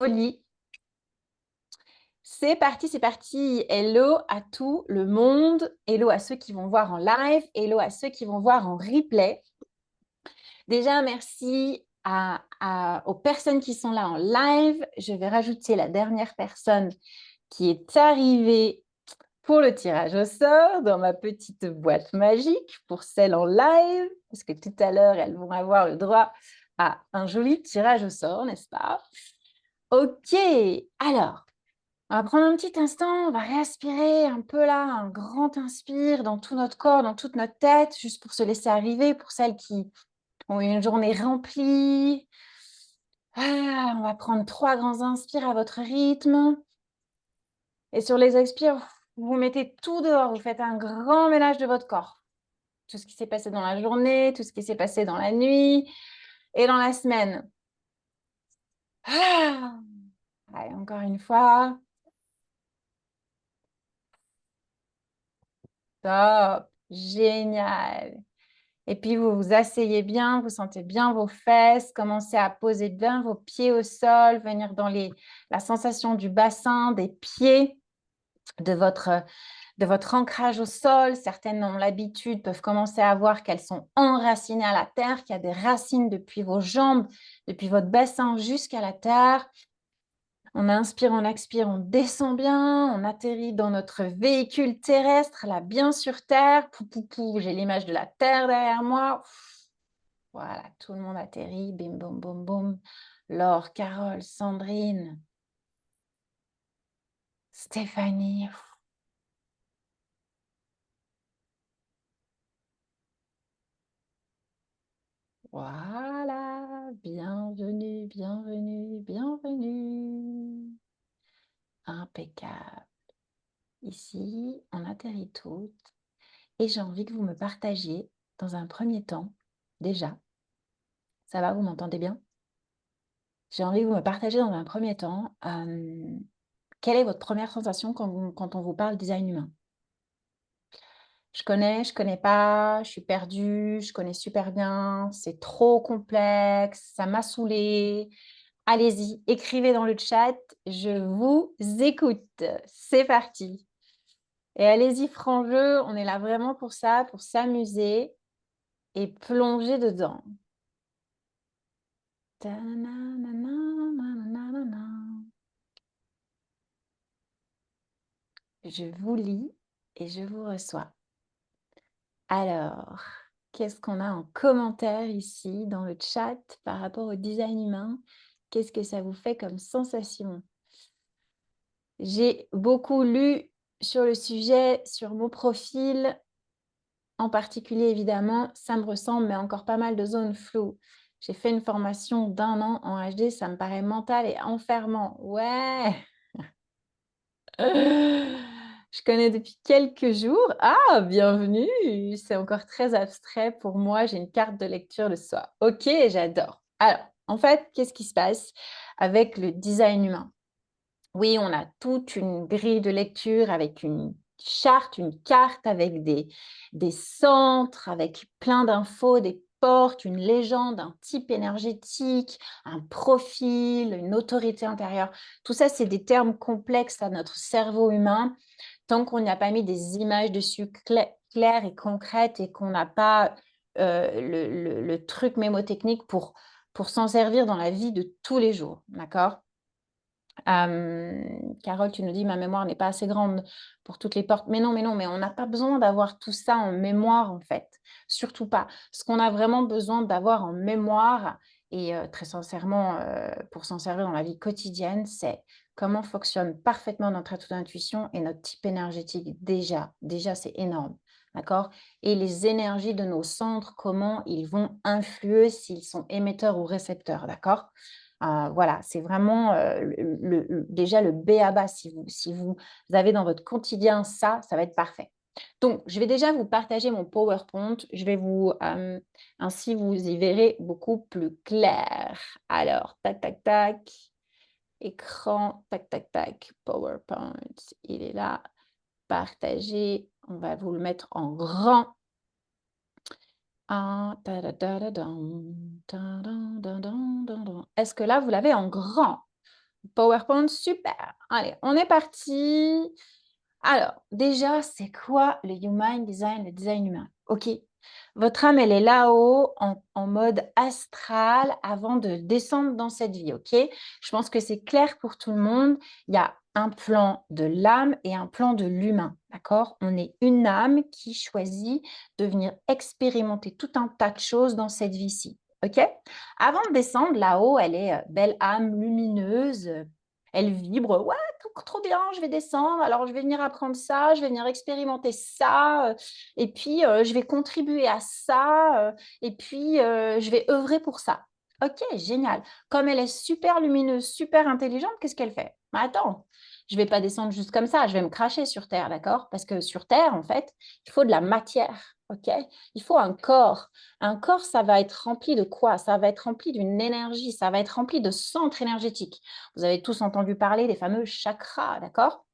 lit. C'est parti, c'est parti. Hello à tout le monde. Hello à ceux qui vont voir en live. Hello à ceux qui vont voir en replay. Déjà, merci aux personnes qui sont là en live. Je vais rajouter la dernière personne qui est arrivée pour le tirage au sort dans ma petite boîte magique pour celles en live, parce que tout à l'heure, elles vont avoir le droit à un joli tirage au sort, n'est-ce pas? Ok, alors, on va prendre un petit instant, on va réaspirer un peu là, un grand inspire dans tout notre corps, dans toute notre tête, juste pour se laisser arriver, pour celles qui ont eu une journée remplie. Ah, on va prendre 3 grands inspires à votre rythme. Et sur les expires, vous mettez tout dehors, vous faites un grand ménage de votre corps. Tout ce qui s'est passé dans la journée, tout ce qui s'est passé dans la nuit et dans la semaine. Ah, allez, encore une fois. Top, génial. Et puis, vous vous asseyez bien, vous sentez bien vos fesses, commencez à poser bien vos pieds au sol, venir dans la sensation du bassin, des pieds, de votre ancrage au sol. Certaines ont l'habitude, peuvent commencer à voir qu'elles sont enracinées à la terre, qu'il y a des racines depuis vos jambes, depuis votre bassin jusqu'à la terre. On inspire, on expire, on descend bien, on atterrit dans notre véhicule terrestre, là, bien sur terre. Pou, pou, pou, j'ai l'image de la terre derrière moi. Voilà, tout le monde atterrit. Bim, boum, boum, boum. Laure, Carole, Sandrine, Stéphanie. Voilà, bienvenue, bienvenue, bienvenue. Impeccable. Ici, on atterrit toutes. Et j'ai envie que vous me partagiez, dans un premier temps, déjà, ça va, vous m'entendez bien? J'ai envie que vous me partagiez dans un premier temps, quelle est votre première sensation quand on vous parle design humain? Je connais pas, je suis perdue, je connais super bien, c'est trop complexe, ça m'a saoulée. Allez-y, écrivez dans le chat, je vous écoute. C'est parti. Et allez-y, franc jeu, on est là vraiment pour ça, pour s'amuser et plonger dedans. Je vous lis et je vous reçois. Alors, qu'est-ce qu'on a en commentaire ici dans le chat par rapport au design humain? Qu'est-ce que ça vous fait comme sensation? J'ai beaucoup lu sur le sujet, sur mon profil, en particulier évidemment, ça me ressemble, mais encore pas mal de zones floues. J'ai fait une formation d'1 an en HD, ça me paraît mental et enfermant. Ouais. Je connais depuis quelques jours. Ah, bienvenue. C'est encore très abstrait pour moi. J'ai une carte de lecture le soir. Ok, j'adore. Alors, en fait, qu'est-ce qui se passe avec le design humain? Oui, on a toute une grille de lecture avec une charte, une carte avec des centres, avec plein d'infos, des portes, une légende, un type énergétique, un profil, une autorité intérieure. Tout ça, c'est des termes complexes à notre cerveau humain. Tant qu'on n'y a pas mis des images dessus claires et concrètes et qu'on n'a pas le truc mémotechnique pour s'en servir dans la vie de tous les jours. D'accord? Carole, tu nous dis, ma mémoire n'est pas assez grande pour toutes les portes. Mais non, mais on n'a pas besoin d'avoir tout ça en mémoire, en fait. Surtout pas. Ce qu'on a vraiment besoin d'avoir en mémoire, et très sincèrement, pour s'en servir dans la vie quotidienne, c'est comment fonctionne parfaitement notre intuition et notre type énergétique. Déjà, c'est énorme. D'accord? Et les énergies de nos centres, comment ils vont influer s'ils sont émetteurs ou récepteurs. D'accord? Voilà, c'est vraiment déjà le b.a.-ba. Si vous avez dans votre quotidien ça, ça va être parfait. Donc, je vais déjà vous partager mon PowerPoint. Je vais ainsi vous y verrez beaucoup plus clair. Alors, tac, tac, tac, écran, tac, tac, tac, PowerPoint. Il est là, partagé. On va vous le mettre en grand. Est-ce que là, vous l'avez en grand? PowerPoint, super. Allez, on est parti. Alors, déjà, c'est quoi le Human Design, le design humain? OK. Votre âme, elle est là-haut en mode astral avant de descendre dans cette vie, OK? Je pense que c'est clair pour tout le monde. Il y a un plan de l'âme et un plan de l'humain, d'accord? On est une âme qui choisit de venir expérimenter tout un tas de choses dans cette vie-ci, OK? Avant de descendre là-haut, elle est belle âme lumineuse, elle vibre, ouais, trop bien, je vais descendre, alors je vais venir apprendre ça, je vais venir expérimenter ça, et puis je vais contribuer à ça, et puis je vais œuvrer pour ça. Ok, génial. Comme elle est super lumineuse, super intelligente, qu'est-ce qu'elle fait? Mais attends, je ne vais pas descendre juste comme ça, je vais me cracher sur Terre, d'accord? Parce que sur Terre, en fait, il faut de la matière, ok? Il faut un corps. Un corps, ça va être rempli de quoi? Ça va être rempli d'une énergie, ça va être rempli de centres énergétiques. Vous avez tous entendu parler des fameux chakras, d'accord?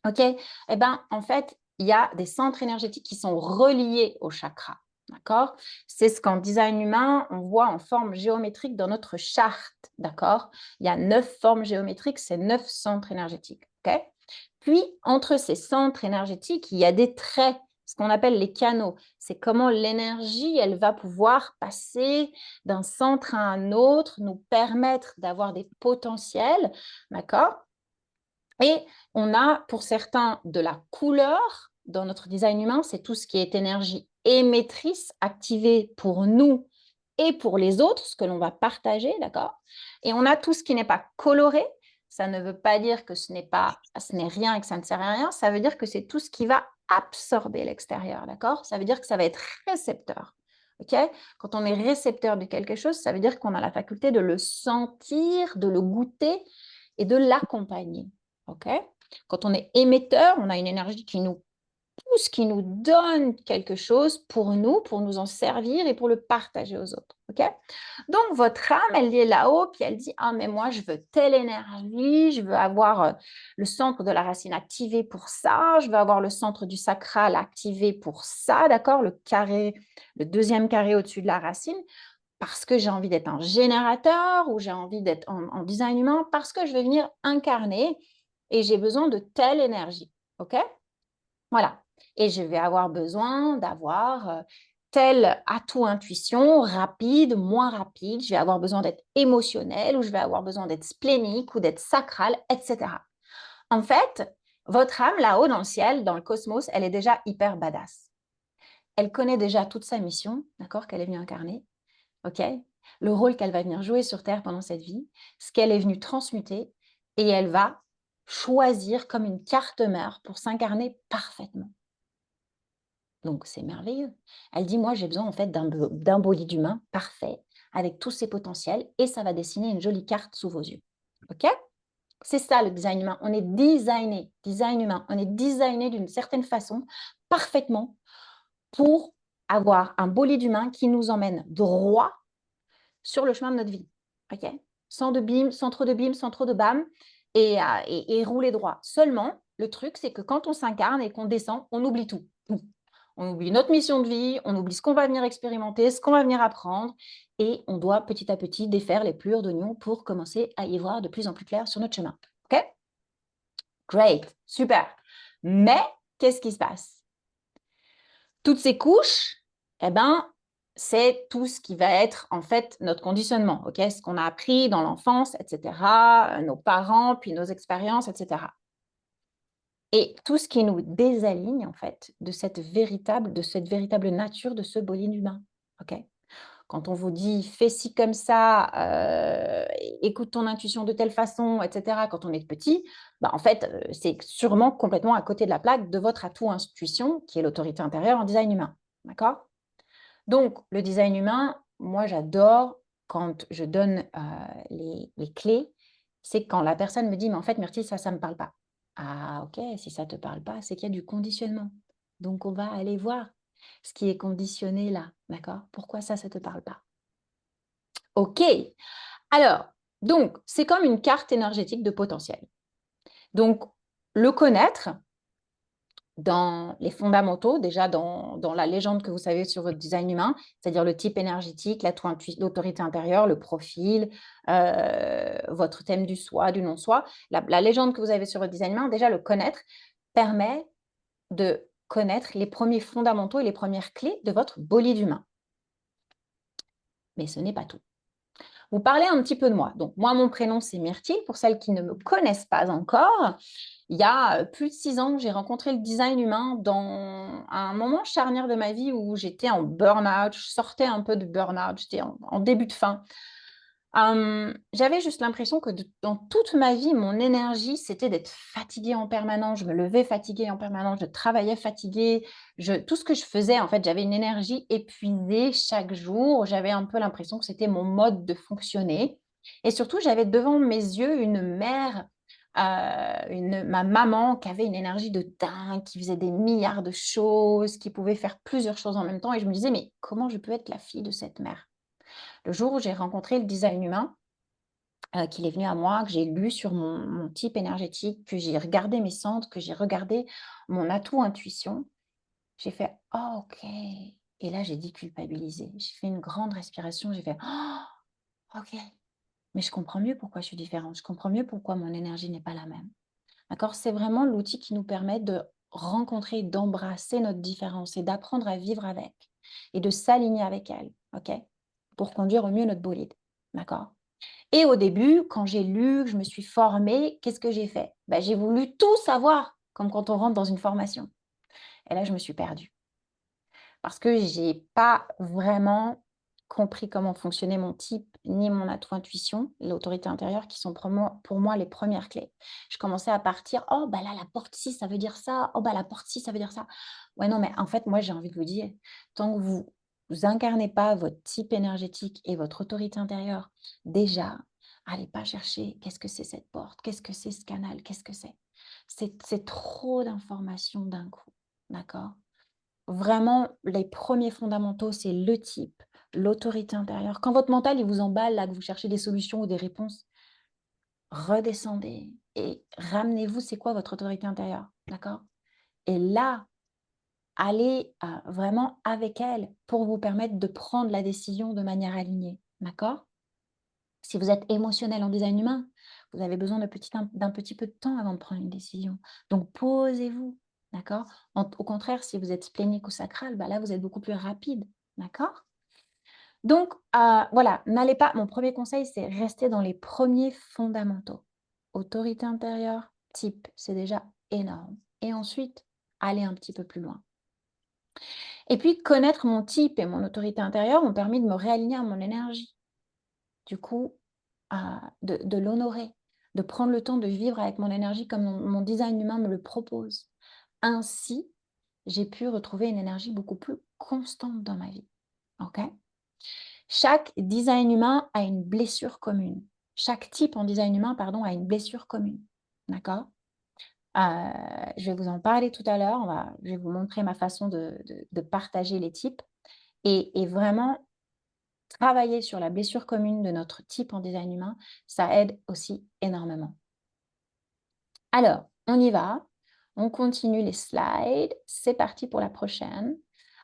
OK? Eh bien, en fait, il y a des centres énergétiques qui sont reliés aux chakras, d'accord? C'est ce qu'en design humain, on voit en forme géométrique dans notre charte, d'accord? Il y a 9 formes géométriques, c'est 9 centres énergétiques, OK? Puis, entre ces centres énergétiques, il y a des traits, ce qu'on appelle les canaux. C'est comment l'énergie, elle va pouvoir passer d'un centre à un autre, nous permettre d'avoir des potentiels, d'accord? Et on a pour certains de la couleur dans notre design humain, c'est tout ce qui est énergie émettrice activée pour nous et pour les autres, ce que l'on va partager, d'accord? Et on a tout ce qui n'est pas coloré. Ça ne veut pas dire que ce n'est rien et que ça ne sert à rien. Ça veut dire que c'est tout ce qui va absorber l'extérieur, d'accord? Ça veut dire que ça va être récepteur. OK? Quand on est récepteur de quelque chose, ça veut dire qu'on a la faculté de le sentir, de le goûter et de l'accompagner. OK? Quand on est émetteur, on a une énergie qui nous pousse, qui nous donne quelque chose pour nous en servir et pour le partager aux autres. OK? Donc, votre âme, elle est là-haut, puis elle dit, ah, mais moi, je veux telle énergie, je veux avoir le centre de la racine activé pour ça, je veux avoir le centre du sacral activé pour ça, d'accord? Le carré, le deuxième carré au-dessus de la racine, parce que j'ai envie d'être un générateur ou j'ai envie d'être en design humain, parce que je vais venir incarner et j'ai besoin de telle énergie. OK? Voilà. Et je vais avoir besoin d'avoir tel atout intuition, rapide, moins rapide. Je vais avoir besoin d'être émotionnel ou je vais avoir besoin d'être splénique ou d'être sacral, etc. En fait, votre âme là-haut dans le ciel, dans le cosmos, elle est déjà hyper badass. Elle connaît déjà toute sa mission, d'accord, qu'elle est venue incarner. OK? Le rôle qu'elle va venir jouer sur Terre pendant cette vie, ce qu'elle est venue transmuter, et elle va choisir comme une carte mère pour s'incarner parfaitement. Donc, c'est merveilleux. Elle dit, moi, j'ai besoin en fait d'un bolide d'humain parfait, avec tous ses potentiels, et ça va dessiner une jolie carte sous vos yeux. OK? C'est ça le design humain. On est design humain. On est designé d'une certaine façon, parfaitement, pour avoir un bolide humain qui nous emmène droit sur le chemin de notre vie. OK? Sans de bim, sans trop de bim, sans trop de bam, et rouler droit. Seulement, le truc, c'est que quand on s'incarne et qu'on descend, on oublie tout. On oublie notre mission de vie, on oublie ce qu'on va venir expérimenter, ce qu'on va venir apprendre, et on doit petit à petit défaire les plures d'oignon pour commencer à y voir de plus en plus clair sur notre chemin. OK? Great, super. Mais qu'est-ce qui se passe? Toutes ces couches, eh ben, c'est tout ce qui va être en fait notre conditionnement, ok? Ce qu'on a appris dans l'enfance, etc., nos parents, puis nos expériences, etc. Et tout ce qui nous désaligne en fait de cette véritable nature de ce bolide humain, ok? Quand on vous dit fais ci comme ça, écoute ton intuition de telle façon, etc., quand on est petit, bah, en fait, c'est sûrement complètement à côté de la plaque de votre atout intuition, qui est l'autorité intérieure en design humain. D'accord? Donc, le design humain, moi, j'adore quand je donne les clés, c'est quand la personne me dit, mais en fait, Myrtille, ça ne me parle pas. Ah, ok, si ça ne te parle pas, c'est qu'il y a du conditionnement. Donc, on va aller voir ce qui est conditionné là, d'accord? Pourquoi ça ne te parle pas? Ok, alors, donc, c'est comme une carte énergétique de potentiel. Donc, le connaître, dans les fondamentaux, déjà dans la légende que vous savez sur votre design humain, c'est-à-dire le type énergétique, l'autorité intérieure, le profil, votre thème du soi, du non-soi. La légende que vous avez sur votre design humain, déjà le connaître permet de connaître les premiers fondamentaux et les premières clés de votre bolide humain. Mais ce n'est pas tout. Vous parlez un petit peu de moi. Donc, moi, mon prénom, c'est Myrtille. Pour celles qui ne me connaissent pas encore, il y a plus de 6 ans, j'ai rencontré le design humain dans un moment charnière de ma vie où j'étais en burn-out. Je sortais un peu de burn-out. J'étais en début de fin. J'avais juste l'impression que dans toute ma vie, mon énergie, c'était d'être fatiguée en permanence. Je me levais fatiguée en permanence, je travaillais fatiguée. Tout ce que je faisais, en fait, j'avais une énergie épuisée chaque jour. J'avais un peu l'impression que c'était mon mode de fonctionner. Et surtout, j'avais devant mes yeux une mère, ma maman qui avait une énergie de dingue, qui faisait des milliards de choses, qui pouvait faire plusieurs choses en même temps. Et je me disais, mais comment je peux être la fille de cette mère? Le jour où j'ai rencontré le design humain, qu'il est venu à moi, que j'ai lu sur mon type énergétique, que j'ai regardé mes centres, que j'ai regardé mon atout intuition, j'ai fait: «Oh OK» et là, j'ai déculpabilisé. J'ai fait une grande respiration, j'ai fait: «Oh OK, mais je comprends mieux pourquoi je suis différente, je comprends mieux pourquoi mon énergie n'est pas la même». D'accord? C'est vraiment l'outil qui nous permet de rencontrer, d'embrasser notre différence et d'apprendre à vivre avec et de s'aligner avec elle, OK? Pour conduire au mieux notre bolide, d'accord? Et au début, quand j'ai lu, que je me suis formée, qu'est-ce que j'ai fait? Bah, j'ai voulu tout savoir, comme quand on rentre dans une formation. Et là, je me suis perdue parce que j'ai pas vraiment compris comment fonctionnait mon type, ni mon atout intuition, l'autorité intérieure, qui sont pour moi les premières clés. Je commençais à partir: «Oh, bah là, la porte 6, ça veut dire ça. Oh, bah la porte 6, ça veut dire ça». Ouais, non, mais en fait, moi, j'ai envie de vous dire, tant que vous incarnez pas votre type énergétique et votre autorité intérieure, déjà, allez pas chercher qu'est-ce que c'est cette porte, qu'est-ce que c'est ce canal, qu'est-ce que c'est. C'est trop d'informations d'un coup, d'accord? Vraiment, les premiers fondamentaux, c'est le type, l'autorité intérieure. Quand votre mental, il vous emballe, là, que vous cherchez des solutions ou des réponses, redescendez et ramenez-vous, c'est quoi votre autorité intérieure, d'accord? Et là, allez vraiment avec elle pour vous permettre de prendre la décision de manière alignée, d'accord? Si vous êtes émotionnel en design humain, vous avez besoin d'un petit peu de temps avant de prendre une décision. Donc posez-vous, d'accord? Au contraire, si vous êtes splénique ou sacral, bah là, vous êtes beaucoup plus rapide, d'accord? Donc voilà, n'allez pas mon premier conseil, c'est rester dans les premiers fondamentaux. Autorité intérieure, type, c'est déjà énorme et ensuite, aller un petit peu plus loin. Et puis connaître mon type et mon autorité intérieure m'ont permis de me réaligner à mon énergie. Du coup, de l'honorer, de prendre le temps de vivre avec mon énergie comme mon design humain me le propose. Ainsi, j'ai pu retrouver une énergie beaucoup plus constante dans ma vie. OK? Chaque design humain a une blessure commune. Chaque type en design humain, pardon, a une blessure commune. D'accord? Je vais vous en parler tout à l'heure. Je vais vous montrer ma façon de partager les types et vraiment travailler sur la blessure commune de notre type en design humain, ça aide aussi énormément. Alors, on y va. On continue les slides. C'est parti pour la prochaine.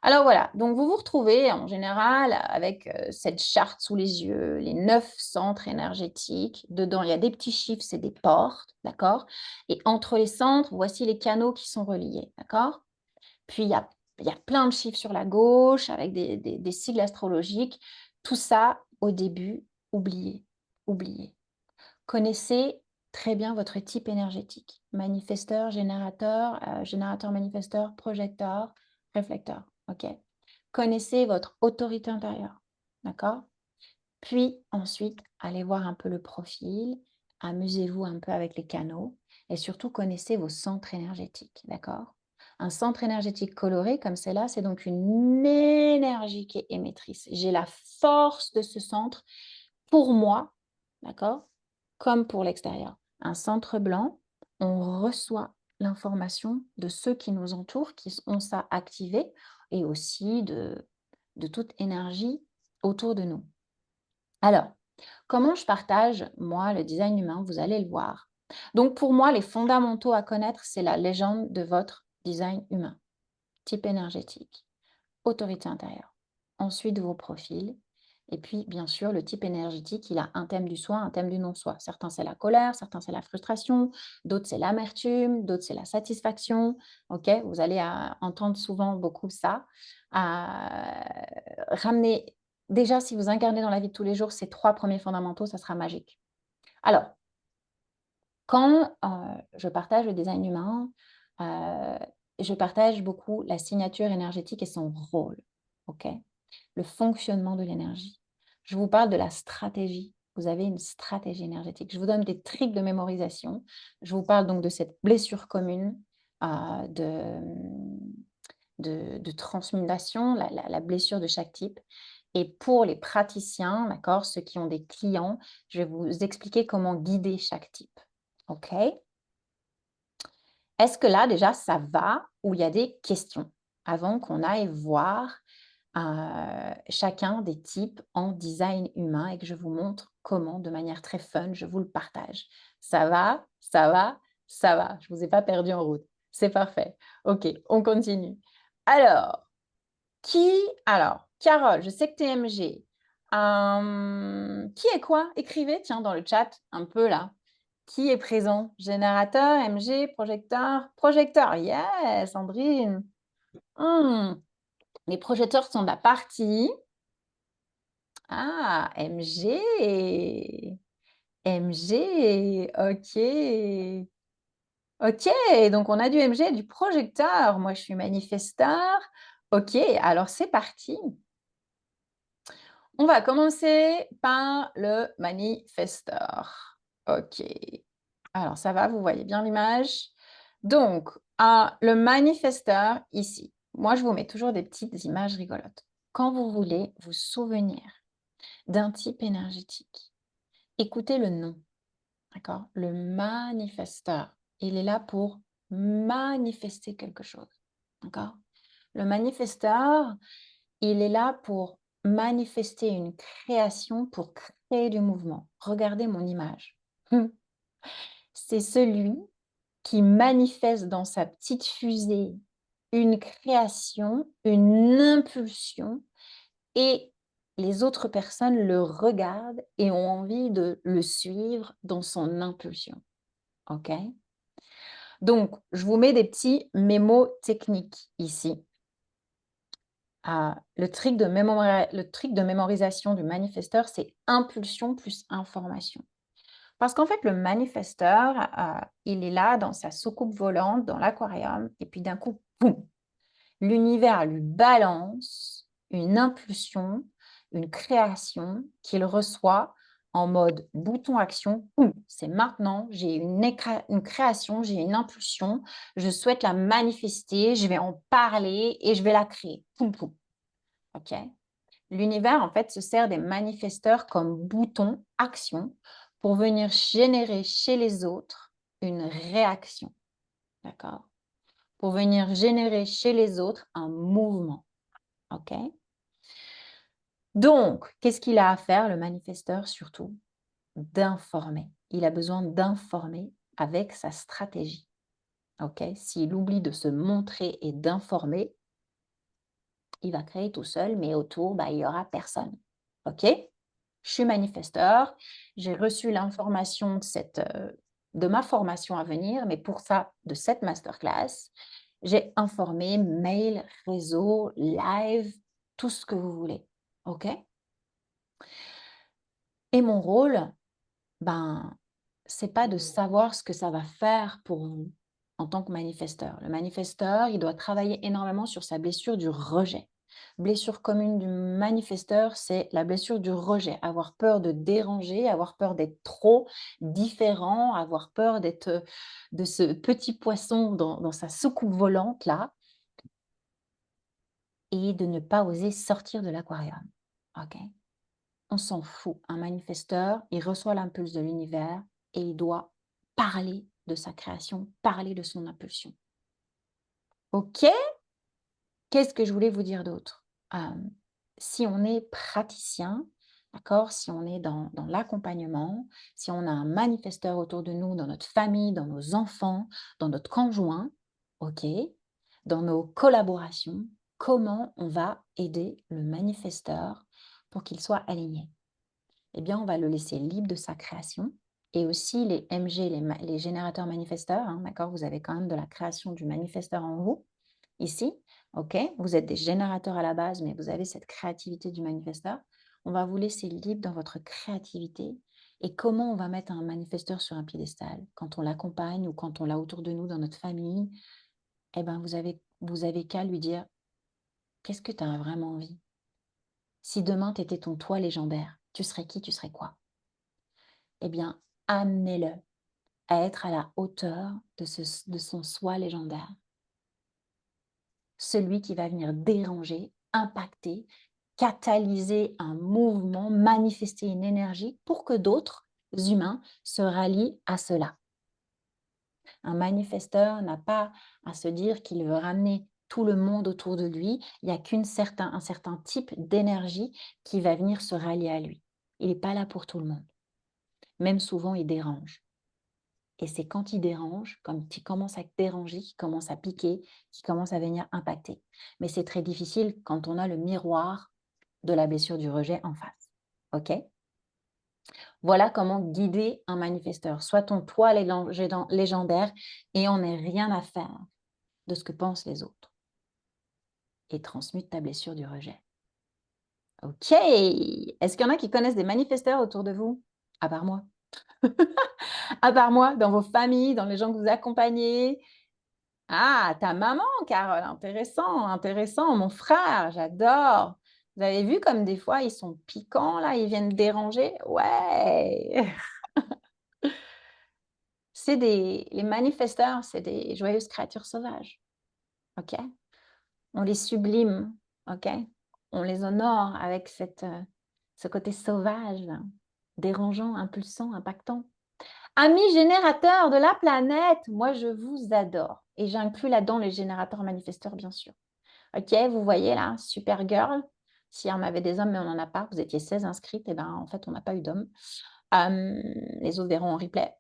Alors voilà, donc vous vous retrouvez en général avec cette charte sous les yeux, les 9 centres énergétiques. Dedans, il y a des petits chiffres, c'est des portes, d'accord? Et entre les centres, voici les canaux qui sont reliés, d'accord? Puis il y a plein de chiffres sur la gauche avec des sigles astrologiques. Tout ça, au début, oubliez, oubliez. Connaissez très bien votre type énergétique. Manifesteur, générateur, générateur, manifesteur, projecteur, réflecteur. OK? Connaissez votre autorité intérieure. D'accord? Puis ensuite, allez voir un peu le profil, amusez-vous un peu avec les canaux et surtout connaissez vos centres énergétiques. D'accord? Un centre énergétique coloré comme celle-là, c'est donc une énergie qui est émettrice. J'ai la force de ce centre pour moi, d'accord? Comme pour l'extérieur. Un centre blanc, on reçoit l'information de ceux qui nous entourent, qui ont ça activé, et aussi de toute énergie autour de nous. Alors, comment je partage, moi, le design humain? Vous allez le voir. Donc, pour moi, les fondamentaux à connaître, c'est la légende de votre design humain, type énergétique, autorité intérieure. Ensuite, vos profils. Et puis, bien sûr, le type énergétique, il a un thème du soi, un thème du non-soi. Certains, c'est la colère, certains, c'est la frustration, d'autres, c'est l'amertume, d'autres, c'est la satisfaction. OK? Vous allez entendre souvent beaucoup ça. Ramener, déjà, si vous incarnez dans la vie de tous les jours ces 3 premiers fondamentaux, ça sera magique. Alors, quand je partage le design humain, je partage beaucoup la signature énergétique et son rôle. OK? Le fonctionnement de l'énergie. Je vous parle de la stratégie. Vous avez une stratégie énergétique. Je vous donne des tricks de mémorisation. Je vous parle donc de cette blessure commune de transmutation, la blessure de chaque type. Et pour les praticiens, d'accord, ceux qui ont des clients, je vais vous expliquer comment guider chaque type. OK? Est-ce que là, déjà, ça va ou il y a des questions avant qu'on aille voir chacun des types en design humain et que je vous montre comment, de manière très fun, je vous le partage. Ça va? Ça va? Ça va. Je ne vous ai pas perdu en route. C'est parfait. OK, on continue. Alors, alors, Carole, je sais que tu es MG. Qui est quoi? Écrivez, tiens, dans le chat, un peu là. Qui est présent? Générateur, MG, projecteur? Projecteur, yes, Sandrine. Les projecteurs sont de la partie. Ah, MG. MG, ok. Ok, donc on a du MG et du projecteur. Moi, je suis manifesteur. Ok, alors c'est parti. On va commencer par le manifesteur. Ok. Alors, ça va, vous voyez bien l'image. Donc, le manifesteur, ici. Moi, je vous mets toujours des petites images rigolotes. Quand vous voulez vous souvenir d'un type énergétique, écoutez le nom, d'accord? Le manifesteur, il est là pour manifester quelque chose, d'accord? Le manifesteur, il est là pour manifester une création, pour créer du mouvement. Regardez mon image. C'est celui qui manifeste dans sa petite fusée une création, une impulsion, et les autres personnes le regardent et ont envie de le suivre dans son impulsion. OK? Donc, je vous mets des petits mémos techniques ici. Le trick de mémorisation du manifesteur, c'est impulsion plus information. Parce qu'en fait, le manifesteur, il est là dans sa soucoupe volante, dans l'aquarium, et puis d'un coup, boum, l'univers lui balance une impulsion, une création qu'il reçoit en mode bouton action. C'est maintenant, j'ai une création, j'ai une impulsion, je souhaite la manifester, je vais en parler et je vais la créer. Poum, poum. OK? L'univers, en fait, se sert des manifesteurs comme bouton action pour venir générer chez les autres une réaction. D'accord? Pour venir générer chez les autres un mouvement. OK? Donc, qu'est-ce qu'il a à faire, le manifesteur, surtout? D'informer. Il a besoin d'informer avec sa stratégie. OK? S'il oublie de se montrer et d'informer, il va créer tout seul, mais autour, il n'y aura personne. OK? Je suis manifesteur, j'ai reçu l'information de ma formation à venir, mais pour ça, de cette masterclass, j'ai informé, mail, réseau, live, tout ce que vous voulez. OK? Et mon rôle, c'est pas de savoir ce que ça va faire pour vous en tant que manifesteur. Le manifesteur, il doit travailler énormément sur sa blessure du rejet. Blessure commune du manifesteur, c'est la blessure du rejet. Avoir peur de déranger, avoir peur d'être trop différent, avoir peur d'être de ce petit poisson dans sa soucoupe volante là, et de ne pas oser sortir de l'aquarium. OK? On s'en fout. Un manifesteur, il reçoit l'impulse de l'univers et il doit parler de sa création, parler de son impulsion. OK? Qu'est-ce que je voulais vous dire d'autre? Si on est praticien, d'accord, si on est dans l'accompagnement, si on a un manifesteur autour de nous, dans notre famille, dans nos enfants, dans notre conjoint, OK? dans nos collaborations, comment on va aider le manifesteur pour qu'il soit aligné? Eh bien, on va le laisser libre de sa création et aussi les MG, les générateurs manifesteurs, hein, d'accord? Vous avez quand même de la création du manifesteur en vous, ici, ok? Vous êtes des générateurs à la base, mais vous avez cette créativité du manifesteur. On va vous laisser libre dans votre créativité et comment on va mettre un manifesteur sur un piédestal quand on l'accompagne ou quand on l'a autour de nous dans notre famille. Eh bien, vous avez qu'à lui dire, qu'est-ce que tu as vraiment envie? Si demain, tu étais ton toi légendaire, tu serais qui, tu serais quoi? Eh bien, amenez-le à être à la hauteur de son soi légendaire. Celui qui va venir déranger, impacter, catalyser un mouvement, manifester une énergie pour que d'autres humains se rallient à cela. Un manifesteur n'a pas à se dire qu'il veut ramener tout le monde autour de lui. Il n'y a un certain type d'énergie qui va venir se rallier à lui. Il n'est pas là pour tout le monde. Même souvent, il dérange. Et c'est quand il dérange, quand il commence à déranger, qu'il commence à piquer, qu'il commence à venir impacter. Mais c'est très difficile quand on a le miroir de la blessure du rejet en face. OK? Voilà comment guider un manifesteur. Sois ton toi légendaire et on n'a rien à faire de ce que pensent les autres. Et transmute ta blessure du rejet. OK! Est-ce qu'il y en a qui connaissent des manifesteurs autour de vous? À part moi. À part moi, dans vos familles, dans les gens que vous accompagnez. Ah, ta maman, Carole, intéressant, intéressant. Mon frère, j'adore. Vous avez vu comme des fois, ils sont piquants, là, ils viennent déranger? Ouais! Les manifesteurs, c'est des joyeuses créatures sauvages, OK? On les sublime, OK? On les honore avec ce côté sauvage, là, dérangeant, impulsant, impactant. Amis générateurs de la planète, moi, je vous adore. Et j'inclus là-dedans les générateurs manifesteurs, bien sûr. OK, vous voyez là, Supergirl. Si on avait des hommes, mais on n'en a pas, vous étiez 16 inscrites, et ben en fait, on n'a pas eu d'hommes. Les autres verront en replay.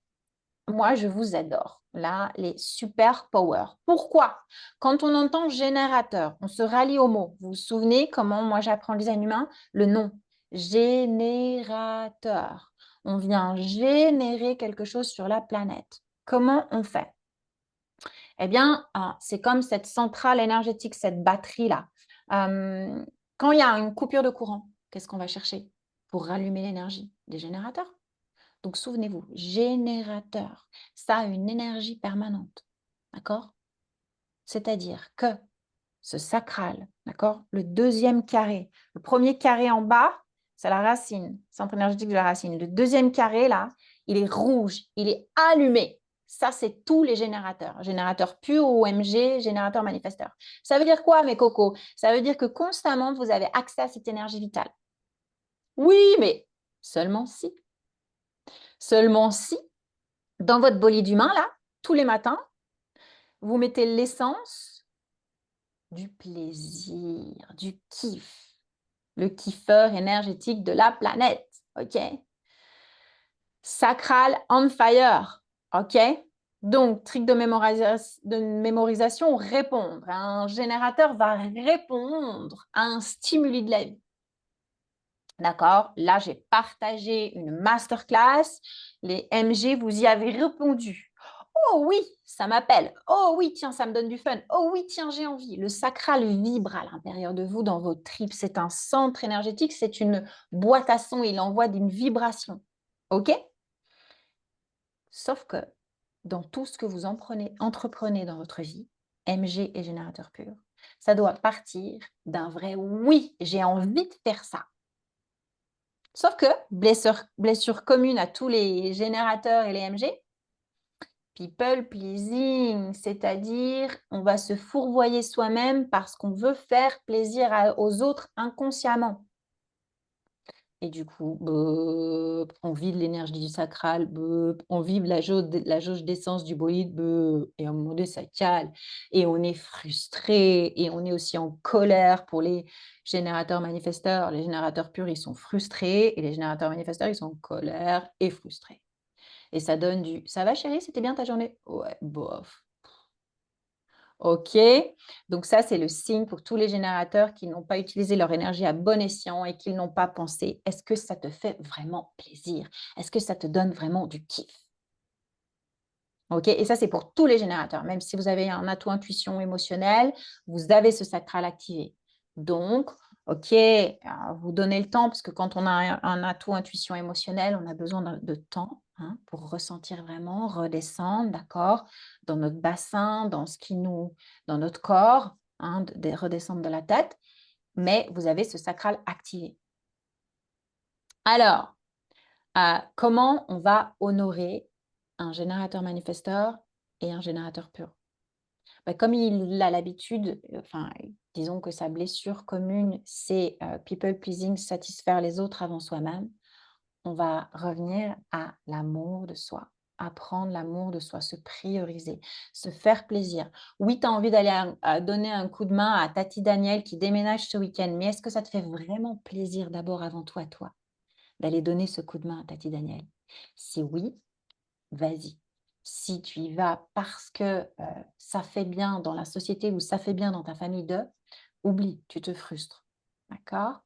Moi, je vous adore. Là, les super power. Pourquoi? Quand on entend générateur, on se rallie au mot. Vous vous souvenez comment moi j'apprends le design humain? Le nom. Générateur. On vient générer quelque chose sur la planète. Comment on fait? Eh bien, c'est comme cette centrale énergétique, cette batterie-là. Quand il y a une coupure de courant, qu'est-ce qu'on va chercher pour rallumer l'énergie? Des générateurs. Donc, souvenez-vous, générateur, ça a une énergie permanente. D'accord? C'est-à-dire que ce sacral, d'accord? Le deuxième carré, le premier carré en bas, c'est la racine, centre énergétique de la racine. Le deuxième carré, là, il est rouge, il est allumé. Ça, c'est tous les générateurs. Générateur pur ou OMG, générateur manifesteur. Ça veut dire quoi, mes cocos? Ça veut dire que constamment, vous avez accès à cette énergie vitale. Oui, mais seulement si. Seulement si, dans votre bolide humain, là, tous les matins, vous mettez l'essence du plaisir, du kiff, le kiffeur énergétique de la planète, OK? Sacral on fire, OK? Donc, trick de mémorisation, répondre. Un générateur va répondre à un stimuli de la vie. D'accord? Là, j'ai partagé une masterclass. Les MG, vous y avez répondu. Oh oui, ça m'appelle. Oh oui, tiens, ça me donne du fun. Oh oui, tiens, j'ai envie. Le sacral vibre à l'intérieur de vous, dans vos tripes. C'est un centre énergétique, c'est une boîte à son. Il envoie une vibration. OK? Sauf que dans tout ce que vous entreprenez dans votre vie, MG et générateur pur, ça doit partir d'un vrai oui, j'ai envie de faire ça. Sauf que, blessure commune à tous les générateurs et les MG, people pleasing, c'est-à-dire on va se fourvoyer soi-même parce qu'on veut faire plaisir aux autres inconsciemment. Et du coup, on vide l'énergie du sacral, on vide la jauge d'essence du bolide, et à un moment donné, ça cale. Et on est frustré, et on est aussi en colère pour les générateurs manifesteurs. Les générateurs purs, ils sont frustrés, et les générateurs manifesteurs, ils sont en colère et frustrés. Et ça donne du « ça va chérie, c'était bien ta journée ?»« Ouais, bof. » OK. Donc ça, c'est le signe pour tous les générateurs qui n'ont pas utilisé leur énergie à bon escient et qui n'ont pas pensé, est-ce que ça te fait vraiment plaisir? Est-ce que ça te donne vraiment du kiff? OK? Et ça, c'est pour tous les générateurs. Même si vous avez un atout intuition émotionnelle, vous avez ce sacral activé. Donc, OK, vous donnez le temps parce que quand on a un atout intuition émotionnelle, on a besoin de temps, hein, pour ressentir vraiment, redescendre, d'accord? Dans notre bassin, dans notre corps, hein, de redescendre de la tête. Mais vous avez ce sacral activé. Alors, comment on va honorer un générateur manifesteur et un générateur pur? Bah, comme il a l'habitude, enfin, disons que sa blessure commune, c'est people pleasing, satisfaire les autres avant soi-même, on va revenir à l'amour de soi, apprendre l'amour de soi, se prioriser, se faire plaisir. Oui, tu as envie d'aller donner un coup de main à Tati Daniel qui déménage ce week-end, mais est-ce que ça te fait vraiment plaisir d'abord avant tout à toi d'aller donner ce coup de main à Tati Daniel? Si oui, vas-y. Si tu y vas parce que ça fait bien dans la société ou ça fait bien dans ta famille oublie, tu te frustres. D'accord?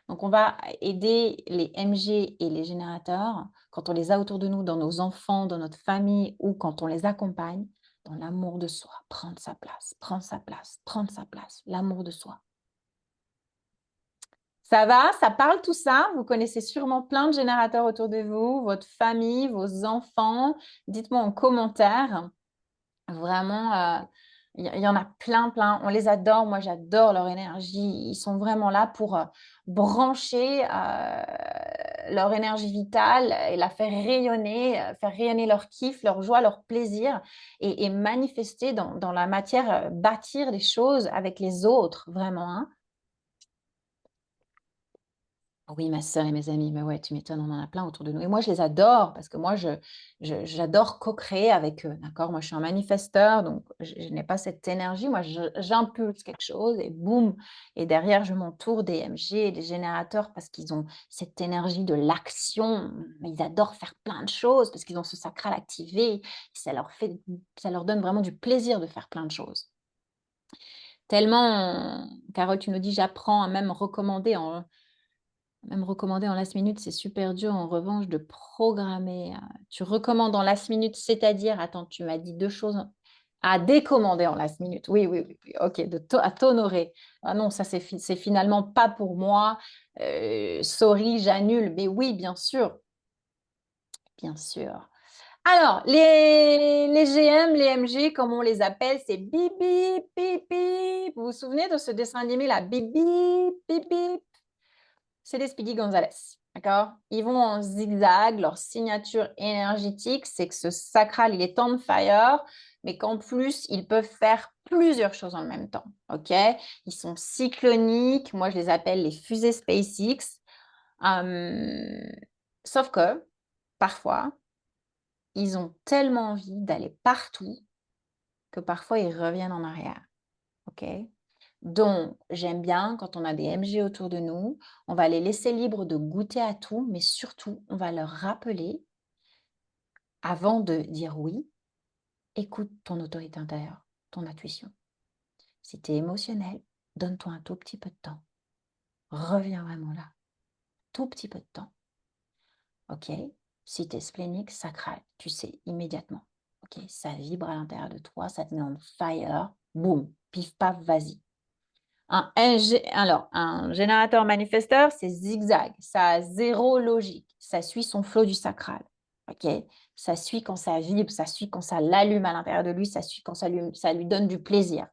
Donc, on va aider les MG et les générateurs quand on les a autour de nous, dans nos enfants, dans notre famille ou quand on les accompagne, dans l'amour de soi. Prendre sa place, prendre sa place, prendre sa place, l'amour de soi. Ça va? Ça parle tout ça? Vous connaissez sûrement plein de générateurs autour de vous, votre famille, vos enfants. Dites-moi en commentaire. Vraiment, il y en a plein, plein. On les adore. Moi, j'adore leur énergie. Ils sont vraiment là pour brancher leur énergie vitale et la faire rayonner leur kiff, leur joie, leur plaisir et manifester dans la matière, bâtir des choses avec les autres, vraiment, hein. Oui, ma sœur et mes amis, mais ouais, tu m'étonnes, on en a plein autour de nous. Et moi, je les adore parce que moi, j'adore co-créer avec eux, d'accord? Moi, je suis un manifesteur, donc je n'ai pas cette énergie. Moi, j'impulse quelque chose et boum! Et derrière, je m'entoure des MG et des générateurs parce qu'ils ont cette énergie de l'action. Ils adorent faire plein de choses parce qu'ils ont ce sacral activé. Ça leur donne vraiment du plaisir de faire plein de choses. Tellement, Carole, tu nous dis, j'apprends à même recommander en last minute, c'est super dur en revanche de programmer. Tu recommandes en last minute, c'est-à-dire, attends, tu m'as dit deux choses. À décommander en last minute. Oui, oui, oui, oui. Ok, à t'honorer. Ah non, ça, c'est finalement pas pour moi. Sorry, j'annule. Mais oui, bien sûr. Bien sûr. Alors, les GM, les MG, comme on les appelle, c'est bip, bip, bip, bip. Vous vous souvenez de ce dessin animé, là? Bip, bip, bip, bip. C'est des Speedy Gonzales, d'accord? Ils vont en zigzag, leur signature énergétique, c'est que ce sacral, il est on fire, mais qu'en plus, ils peuvent faire plusieurs choses en même temps, ok? Ils sont cycloniques, moi je les appelle les fusées SpaceX. Hum, Sauf que, parfois, ils ont tellement envie d'aller partout que parfois ils reviennent en arrière, ok? Donc, j'aime bien quand on a des MG autour de nous, on va les laisser libres de goûter à tout, mais surtout, on va leur rappeler, avant de dire oui, écoute ton autorité intérieure, ton intuition. Si tu es émotionnel, donne-toi un tout petit peu de temps. Reviens vraiment là, tout petit peu de temps. OK? Si tu es splénique, sacral, tu sais immédiatement. OK? Ça vibre à l'intérieur de toi, ça te met en fire. Boum, pif paf, vas-y. Un générateur manifesteur, c'est zigzag. Ça a zéro logique. Ça suit son flot du sacral. OK? Ça suit quand ça vibre, ça suit quand ça l'allume à l'intérieur de lui, ça suit quand ça lui donne du plaisir.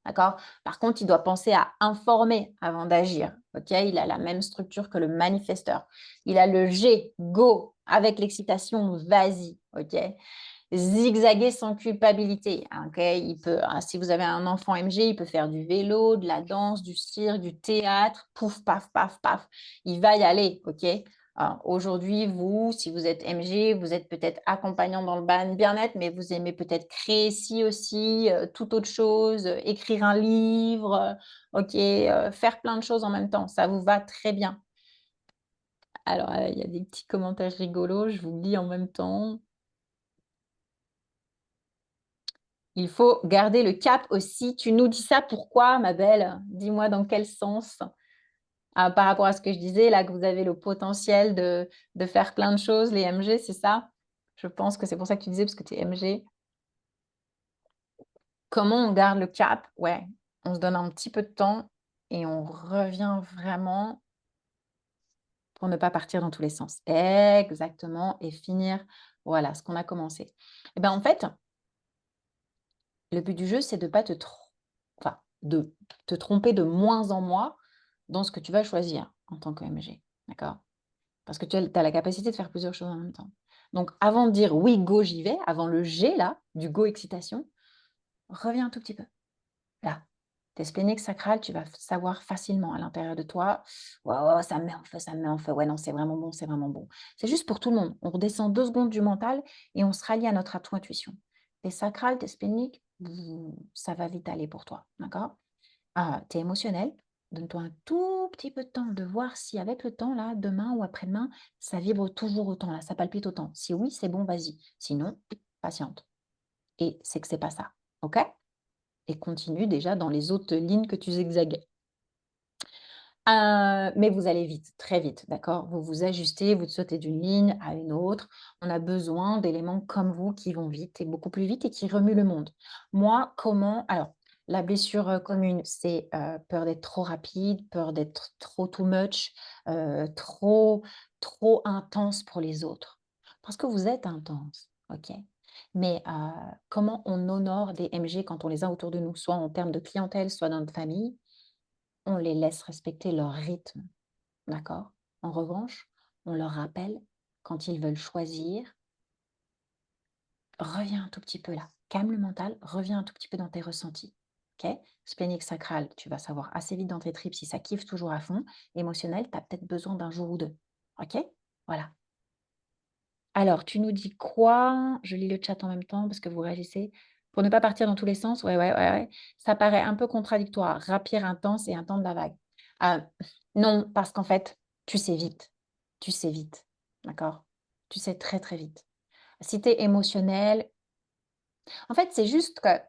D'accord? Par contre, il doit penser à informer avant d'agir. OK? Il a la même structure que le manifesteur. Il a le G, go, avec l'excitation, vas-y. OK? Zigzaguer sans culpabilité. Ok, si vous avez un enfant MG, il peut faire du vélo, de la danse, du cirque, du théâtre, pouf, paf, paf, paf. Il va y aller, ok. Aujourd'hui, vous, si vous êtes MG, vous êtes peut-être accompagnant dans le bien-être, mais vous aimez peut-être créer ci aussi, toute autre chose, écrire un livre, ok, faire plein de choses en même temps. Ça vous va très bien. Alors, il y a des petits commentaires rigolos, je vous lis en même temps. Il faut garder le cap aussi. Tu nous dis ça pourquoi, ma belle? Dis-moi dans quel sens? Par rapport à ce que je disais, là, que vous avez le potentiel de faire plein de choses, les MG, c'est ça? Je pense que c'est pour ça que tu disais, parce que tu es MG. Comment on garde le cap? Ouais, on se donne un petit peu de temps et on revient vraiment pour ne pas partir dans tous les sens. Exactement, et finir, voilà, ce qu'on a commencé. Et ben en fait, le but du jeu, c'est de pas enfin, de te tromper de moins en moins dans ce que tu vas choisir en tant que MG, d'accord? Parce que tu as la capacité de faire plusieurs choses en même temps. Donc, avant de dire oui, go, j'y vais, avant le G, là, du go excitation, reviens un tout petit peu. Là, tes spléniques sacrales, tu vas savoir facilement à l'intérieur de toi, ouais, ça me met en feu, ça me met en feu. Ouais, non, c'est vraiment bon, c'est vraiment bon. C'est juste pour tout le monde. On redescend 2 secondes du mental et on se rallie à notre intuition. Tes sacrales, tes spléniques, ça va vite aller pour toi, d'accord? Tu es émotionnel, donne-toi un tout petit peu de temps de voir si avec le temps, là, demain ou après-demain, ça vibre toujours autant, là, ça palpite autant. Si oui, c'est bon, vas-y. Sinon, patiente. Et c'est que c'est pas ça, ok? Et continue déjà dans les autres lignes que tu zigzaguais. Mais vous allez vite, très vite, d'accord? Vous vous ajustez, vous sautez d'une ligne à une autre. On a besoin d'éléments comme vous qui vont vite et beaucoup plus vite et qui remuent le monde. Moi, comment alors, la blessure, commune, c'est, peur d'être trop rapide, peur d'être trop too much, trop intense pour les autres. Parce que vous êtes intense, OK? Mais, comment on honore des MG quand on les a autour de nous, soit en termes de clientèle, soit dans notre famille? On les laisse respecter leur rythme, d'accord? En revanche, on leur rappelle quand ils veulent choisir, reviens un tout petit peu là, calme le mental, reviens un tout petit peu dans tes ressentis, OK? Splénique sacrale, tu vas savoir assez vite dans tes tripes si ça kiffe toujours à fond. Émotionnel, tu as peut-être besoin d'un jour ou 2, OK? Voilà. Alors, tu nous dis quoi? Je lis le chat en même temps parce que vous réagissez. Pour ne pas partir dans tous les sens, ouais, ouais, ouais, ouais. Ça paraît un peu contradictoire. Rapide, intense et un temps de la vague. Ah, non, parce qu'en fait, tu sais vite. Tu sais vite. D'accord? Tu sais très, très vite. Si tu es émotionnel, en fait, c'est juste que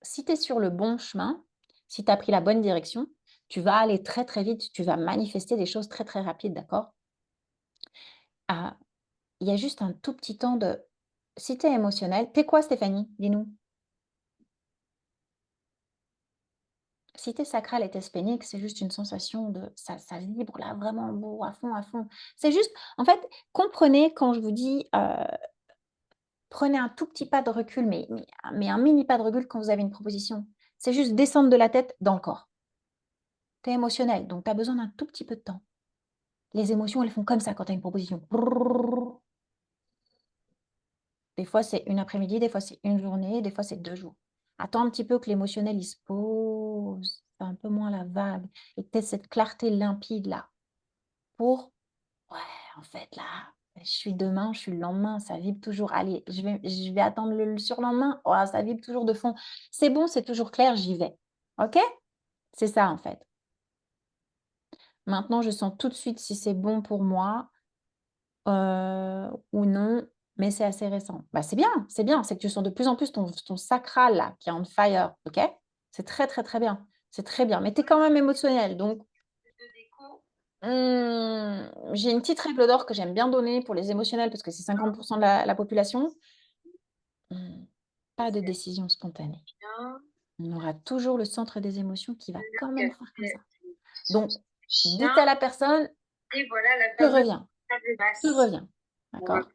si tu es sur le bon chemin, si tu as pris la bonne direction, tu vas aller très, très vite. Tu vas manifester des choses très, très rapides. D'accord? Ah, il y a juste un tout petit temps de si tu es émotionnel, tu quoi Stéphanie? Dis-nous. Si tu sacral et tu splénique, c'est juste une sensation de ça vibre là vraiment beau à fond, à fond. C'est juste en fait, comprenez quand je vous dis, prenez un tout petit pas de recul, mais un mini pas de recul quand vous avez une proposition. C'est juste descendre de la tête dans le corps. Tu es émotionnel, donc tu as besoin d'un tout petit peu de temps. Les émotions, elles font comme ça quand tu as une proposition. Des fois, c'est une après-midi, des fois, c'est une journée, des fois, c'est 2 jours. Attends un petit peu que l'émotionnel, il se pose, c'est un peu moins la vague et que tu cette clarté limpide là pour: «Ouais, en fait, là, je suis demain, je suis le lendemain, ça vibre toujours. Allez, je vais attendre le surlendemain. Oh, ça vibre toujours de fond. C'est bon, c'est toujours clair, j'y vais». OK? C'est ça, en fait. Maintenant, je sens tout de suite si c'est bon pour moi. Ou non, mais c'est assez récent. Bah, c'est bien, c'est que tu sens de plus en plus ton sacral là, qui est on fire, OK? C'est très, très, très bien. C'est très bien, mais tu es quand même émotionnel donc j'ai une petite règle d'or que j'aime bien donner pour les émotionnels parce que c'est 50 de la population. Mmh, pas de décision spontanée. On aura toujours le centre des émotions qui va quand même faire comme ça. Donc dites à la personne: «Je reviens, je reviens». D'accord?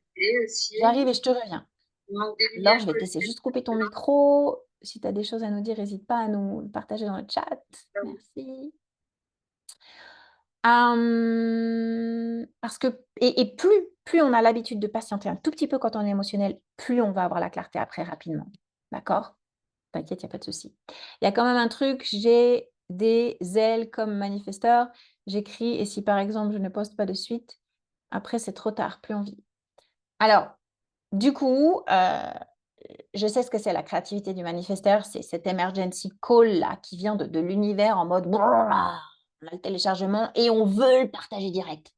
«J'arrive et je te reviens». Laure, je vais te laisser juste couper ton micro. Si tu as des choses à nous dire, n'hésite pas à nous le partager dans le chat. Merci. Parce que plus on a l'habitude de patienter un tout petit peu quand on est émotionnel, plus on va avoir la clarté après rapidement. D'accord? T'inquiète, il y a pas de souci. Il y a quand même un truc, j'ai des ailes comme manifesteur. J'écris et si par exemple je ne poste pas de suite, après c'est trop tard, plus envie. Alors, du coup, je sais ce que c'est la créativité du manifesteur, c'est cet emergency call là qui vient de l'univers en mode: «On a le téléchargement et on veut le partager direct».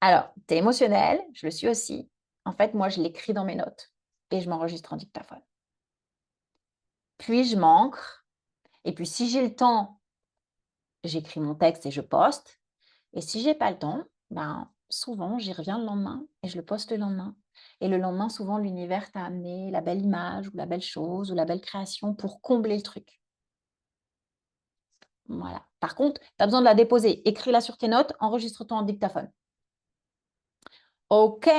Alors, tu es émotionnel, je le suis aussi. En fait, moi, je l'écris dans mes notes et je m'enregistre en dictaphone. puis je m'ancre. Et puis, si j'ai le temps, j'écris mon texte et je poste. Et si j'ai pas le temps, ben, souvent, j'y reviens le lendemain et je le poste le lendemain. Et le lendemain, souvent, l'univers t'a amené la belle image ou la belle chose ou la belle création pour combler le truc. Voilà. Par contre, tu as besoin de la déposer. Écris-la sur tes notes, enregistre-toi en dictaphone. OK.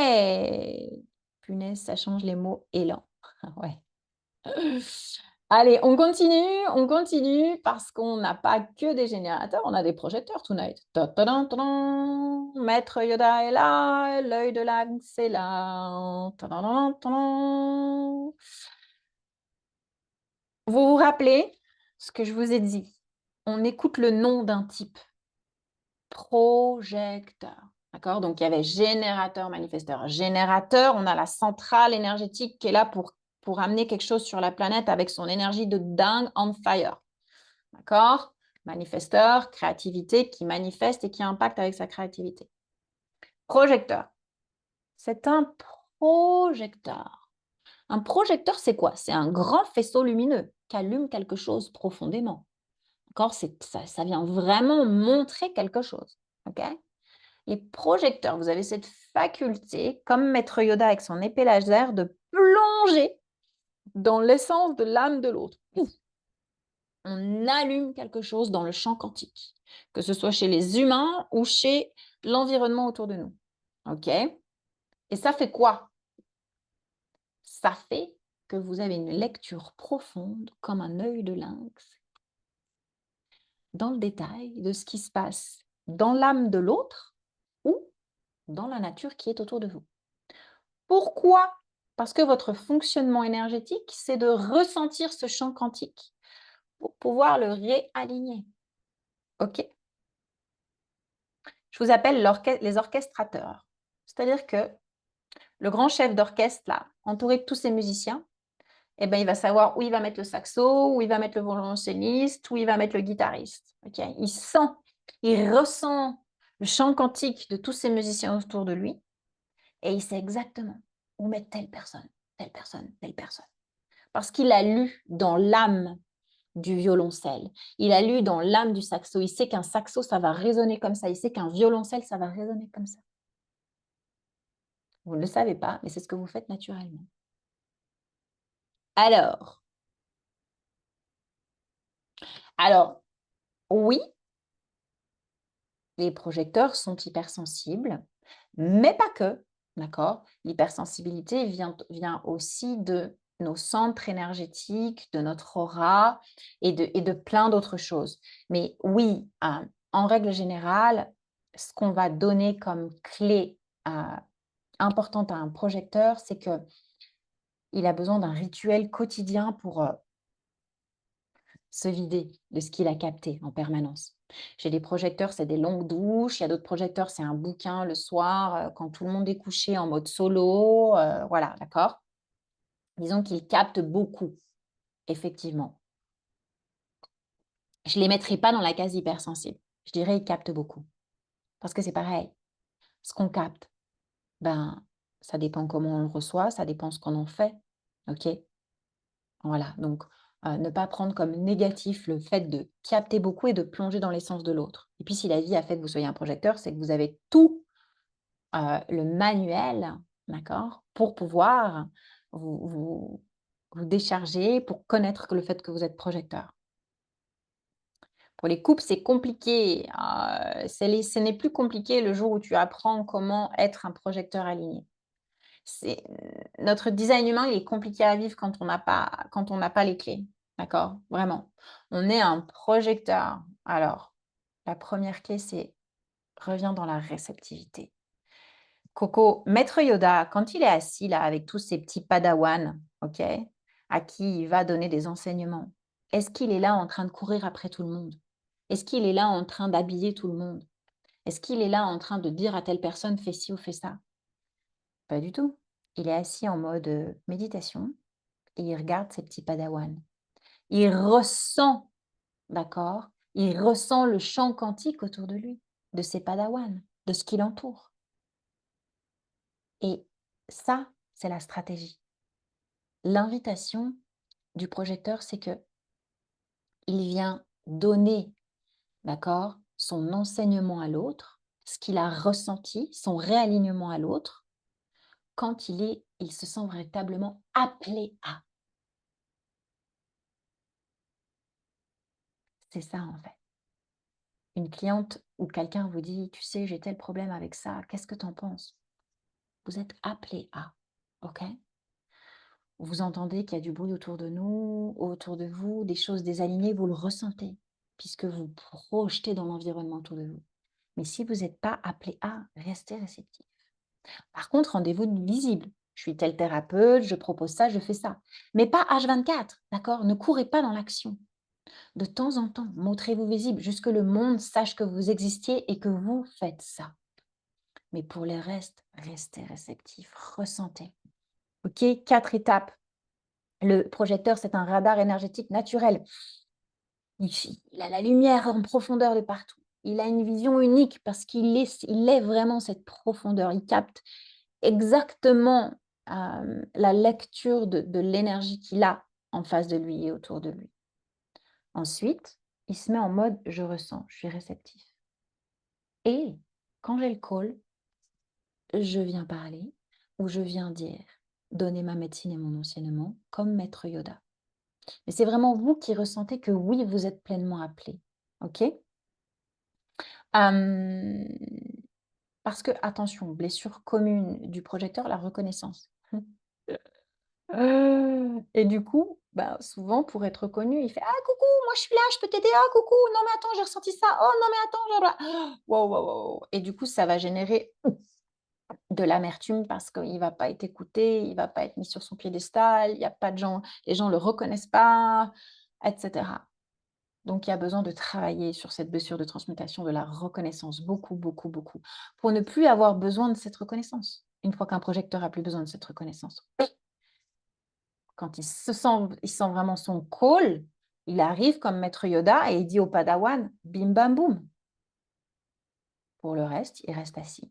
Punaise, ça change les mots élan. Ouais. Allez, on continue parce qu'on n'a pas que des générateurs, on a des projecteurs tonight. Ta-ta-dan-ta-dan. Maître Yoda est là, l'œil de l'axe est là. Ta-dan-dan-dan-dan. Vous vous rappelez ce que je vous ai dit? On écoute le nom d'un type. Projecteur. D'accord? Donc, il y avait générateur, manifesteur. Générateur, on a la centrale énergétique qui est là pour amener quelque chose sur la planète avec son énergie de dingue on fire. D'accord? Manifesteur, créativité qui manifeste et qui impacte avec sa créativité. Projecteur. C'est un projecteur. Un projecteur, c'est quoi? C'est un grand faisceau lumineux qui allume quelque chose profondément. D'accord? Ça vient vraiment montrer quelque chose. OK? Les projecteurs, vous avez cette faculté, comme Maître Yoda avec son épée laser, de plonger dans l'essence de l'âme de l'autre. On allume quelque chose dans le champ quantique, que ce soit chez les humains ou chez l'environnement autour de nous. OK? Et ça fait quoi? Ça fait que vous avez une lecture profonde, comme un œil de lynx, dans le détail de ce qui se passe dans l'âme de l'autre ou dans la nature qui est autour de vous. Pourquoi? Parce que votre fonctionnement énergétique, c'est de ressentir ce champ quantique pour pouvoir le réaligner. OK? Je vous appelle les orchestrateurs. C'est-à-dire que le grand chef d'orchestre, là, entouré de tous ses musiciens, eh ben, il va savoir où il va mettre le saxo, où il va mettre le violoncelliste, où il va mettre le guitariste. Okay? Il sent, il ressent le champ quantique de tous ces musiciens autour de lui et il sait exactement où mettre telle personne, telle personne, telle personne. Parce qu'il a lu dans l'âme du violoncelle, il a lu dans l'âme du saxo, il sait qu'un saxo, ça va résonner comme ça, il sait qu'un violoncelle, ça va résonner comme ça. Vous ne le savez pas, mais c'est ce que vous faites naturellement. Alors oui, les projecteurs sont hypersensibles, mais pas que, d'accord? L'hypersensibilité vient aussi de nos centres énergétiques, de notre aura et de plein d'autres choses. Mais oui, en règle générale, ce qu'on va donner comme clé importante à un projecteur, c'est qu'il a besoin d'un rituel quotidien pour se vider de ce qu'il a capté en permanence. J'ai des projecteurs, c'est des longues douches. Il y a d'autres projecteurs, c'est un bouquin le soir, quand tout le monde est couché en mode solo. Voilà, d'accord? Disons qu'ils captent beaucoup, effectivement. Je ne les mettrai pas dans la case hypersensible. Je dirais ils captent beaucoup. Parce que c'est pareil. Ce qu'on capte, ben, ça dépend comment on le reçoit, ça dépend ce qu'on en fait. OK? Voilà, donc ne pas prendre comme négatif le fait de capter beaucoup et de plonger dans l'essence de l'autre. Et puis si la vie a fait que vous soyez un projecteur, c'est que vous avez tout le manuel, d'accord, pour pouvoir vous décharger, pour connaître que le fait que vous êtes projecteur. Pour les couples, c'est compliqué. Ce n'est plus compliqué le jour où tu apprends comment être un projecteur aligné. Notre design humain, il est compliqué à vivre quand on n'a pas les clés. D'accord? Vraiment. On est un projecteur. Alors, la première clé, c'est reviens dans la réceptivité. Coco, Maître Yoda, quand il est assis là avec tous ses petits padawans, ok, à qui il va donner des enseignements, est-ce qu'il est là en train de courir après tout le monde? Est-ce qu'il est là en train d'habiller tout le monde? Est-ce qu'il est là en train de dire à telle personne fais ci ou fais ça? Pas du tout. Il est assis en mode méditation et il regarde ses petits padawans. Il ressent, d'accord? Il ressent le champ quantique autour de lui, de ses padawans, de ce qui l'entoure. Et ça, c'est la stratégie. L'invitation du projecteur, c'est que il vient donner, d'accord, son enseignement à l'autre, ce qu'il a ressenti, son réalignement à l'autre, quand il se sent véritablement appelé à. C'est ça, en fait. Une cliente ou quelqu'un vous dit: «Tu sais, j'ai tel problème avec ça, qu'est-ce que tu en penses?» Vous êtes appelé à, OK? Vous entendez qu'il y a du bruit autour de vous, des choses désalignées, vous le ressentez, puisque vous projetez dans l'environnement autour de vous. Mais si vous n'êtes pas appelé à, restez réceptif. Par contre, rendez-vous visible. Je suis tel thérapeute, je propose ça, je fais ça. Mais pas H24, d'accord? Ne courez pas dans l'action. De temps en temps, montrez-vous visible, jusque le monde sache que vous existiez et que vous faites ça. Mais pour le reste, restez réceptif, ressentez. OK? 4 étapes. Le projecteur, c'est un radar énergétique naturel. Il a la lumière en profondeur de partout. Il a une vision unique parce il est vraiment cette profondeur. Il capte exactement, la lecture de l'énergie qu'il a en face de lui et autour de lui. Ensuite, il se met en mode: «Je ressens, je suis réceptif» et quand j'ai le call, je viens parler ou je viens dire, donner ma médecine et mon enseignement comme maître Yoda. Mais c'est vraiment vous qui ressentez que oui, vous êtes pleinement appelé, OK? Hem, Parce que attention, blessure commune du projecteur, la reconnaissance. Et du coup, bah, souvent pour être reconnu, il fait: «Ah coucou, moi je suis là, je peux t'aider. Ah coucou, non mais attends, j'ai ressenti ça. Oh non mais attends, waouh, waouh, waouh» et du coup, ça va générer de l'amertume parce qu'il va pas être écouté, il va pas être mis sur son piédestal, il y a pas de gens les gens le reconnaissent pas et cetera. Donc il y a besoin de travailler sur cette blessure de transmutation de la reconnaissance, beaucoup, beaucoup, beaucoup, pour ne plus avoir besoin de cette reconnaissance. Une fois qu'un projecteur a plus besoin de cette reconnaissance. Quand il sent vraiment son call, il arrive comme maître Yoda et il dit au padawan: «Bim bam boum». Pour le reste, il reste assis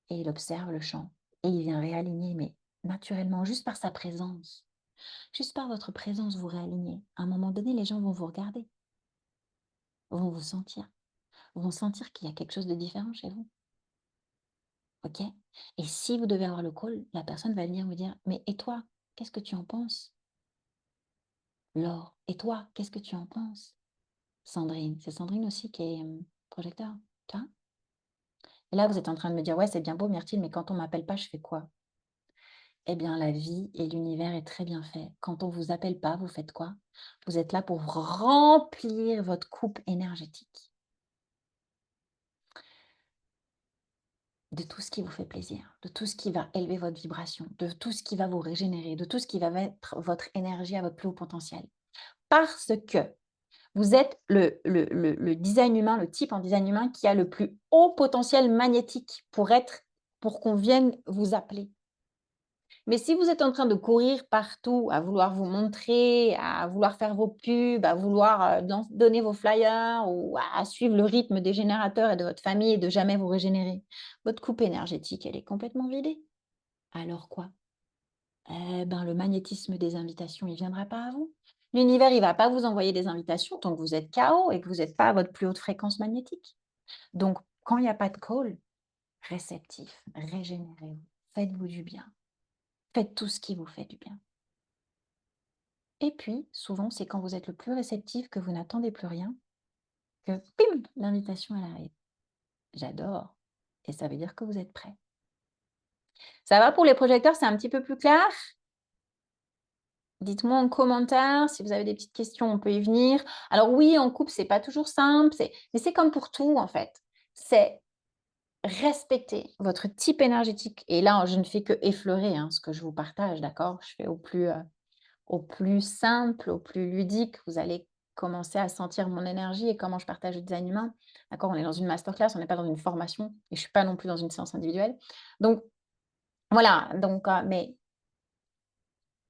et il observe le chant et il vient réaligner, mais naturellement, juste par sa présence. Juste par votre présence, vous réalignez. À un moment donné, les gens vont vous regarder, vont vous sentir, vont sentir qu'il y a quelque chose de différent chez vous, OK? Et si vous devez avoir le call, la personne va venir vous dire: «Mais et toi, qu'est-ce que tu en penses? Laure, et toi, qu'est-ce que tu en penses?» Sandrine, c'est Sandrine aussi qui est, projecteur, tu vois? Et là, vous êtes en train de me dire: «Ouais, c'est bien beau Myrtille, mais quand on m'appelle pas, je fais quoi?» Eh bien, la vie et l'univers est très bien fait. Quand on vous appelle pas, vous faites quoi? Vous êtes là pour remplir votre coupe énergétique de tout ce qui vous fait plaisir, de tout ce qui va élever votre vibration, de tout ce qui va vous régénérer, de tout ce qui va mettre votre énergie à votre plus haut potentiel. Parce que vous êtes le design humain, le type en design humain qui a le plus haut potentiel magnétique pour qu'on vienne vous appeler. Mais si vous êtes en train de courir partout, à vouloir vous montrer, à vouloir faire vos pubs, à vouloir, donner vos flyers ou à suivre le rythme des générateurs et de votre famille et de jamais vous régénérer, votre coupe énergétique, elle est complètement vidée. Alors quoi? Eh ben, le magnétisme des invitations, il viendra pas à vous. L'univers, il va pas vous envoyer des invitations tant que vous êtes KO et que vous êtes pas à votre plus haute fréquence magnétique. Donc, quand il y a pas de call, réceptif, régénérez-vous, faites-vous du bien, faites tout ce qui vous fait du bien. Et puis, souvent, c'est quand vous êtes le plus réceptif, que vous n'attendez plus rien, que pim, l'invitation, elle arrive. J'adore. Et ça veut dire que vous êtes prêt. Ça va pour les projecteurs, c'est un petit peu plus clair? Dites-moi en commentaire si vous avez des petites questions, on peut y venir. Alors oui, en couple, c'est pas toujours simple, mais c'est comme pour tout en fait. C'est respecter votre type énergétique. Et là, je ne fais que effleurer ce que je vous partage, d'accord? Je fais au plus simple, au plus ludique. Vous allez commencer à sentir mon énergie et comment je partage le design humain. D'accord? On est dans une masterclass, on n'est pas dans une formation et je ne suis pas non plus dans une séance individuelle. Donc voilà, donc mais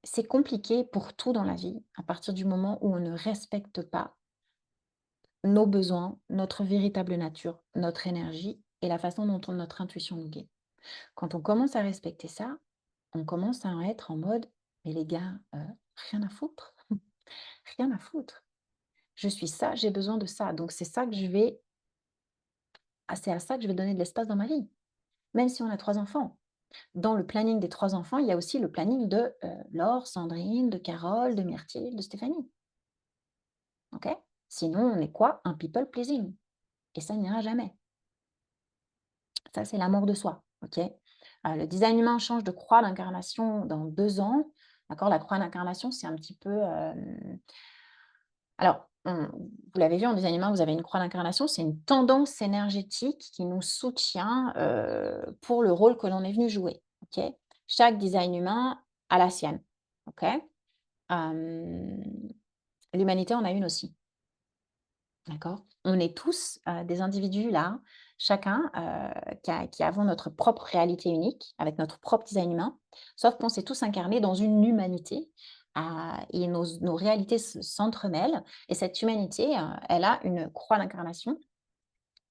c'est compliqué pour tout dans la vie à partir du moment où on ne respecte pas nos besoins, notre véritable nature, notre énergie et la façon dont notre intuition nous guide. Quand on commence à respecter ça, on commence à être en mode: «Mais les gars, Rien à foutre, rien à foutre. Je suis ça, j'ai besoin de ça, donc c'est à ça que je vais donner de l'espace dans ma vie, même si on a 3 enfants. Dans le planning des 3 enfants, il y a aussi le planning de, Laure, Sandrine, de Carole, de Myrtille, de Stéphanie, OK? Sinon, on est quoi? Un people pleasing et ça n'ira jamais. Ça, c'est l'amour de soi, OK? Le design humain change de croix d'incarnation dans 2 ans, d'accord? La croix d'incarnation, c'est un petit peu, alors, vous l'avez vu en design humain, vous avez une croix d'incarnation, c'est une tendance énergétique qui nous soutient, pour le rôle que l'on est venu jouer, OK? Chaque design humain a la sienne, OK? Hem, L'humanité en a une aussi. D'accord? On est tous, des individus là, chacun, qui avons notre propre réalité unique, avec notre propre design humain, sauf qu'on s'est tous incarnés dans une humanité, et nos réalités s'entremêlent et cette humanité, elle a une croix d'incarnation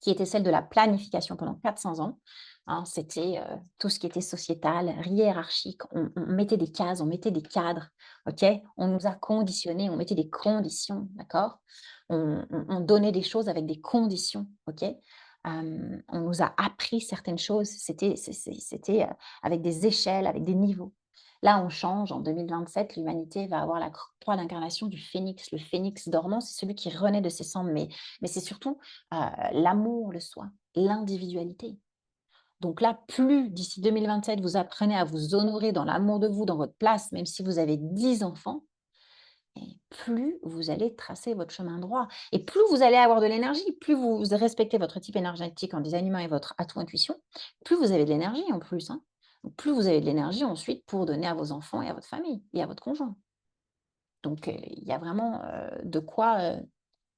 qui était celle de la planification pendant 400 ans, hein. C'était, tout ce qui était sociétal, hiérarchique. On mettait des cases, on mettait des cadres, OK? On nous a conditionnés, on mettait des conditions, d'accord? On donnait des choses avec des conditions, OK? On nous a appris certaines choses, c'était, avec des échelles, avec des niveaux. Là, on change, en 2027, l'humanité va avoir la croix d'incarnation du phénix. Le phénix dormant, c'est celui qui renaît de ses cendres, mais c'est surtout l'amour, le soi, l'individualité. Donc là, plus d'ici 2027, vous apprenez à vous honorer dans l'amour de vous, dans votre place, même si vous avez 10 enfants, et plus vous allez tracer votre chemin droit. Et plus vous allez avoir de l'énergie, plus vous respectez votre type énergétique en design humain et votre atout intuition, plus vous avez de l'énergie en plus, hein. Donc plus vous avez de l'énergie ensuite pour donner à vos enfants et à votre famille et à votre conjoint. Donc il y a vraiment de quoi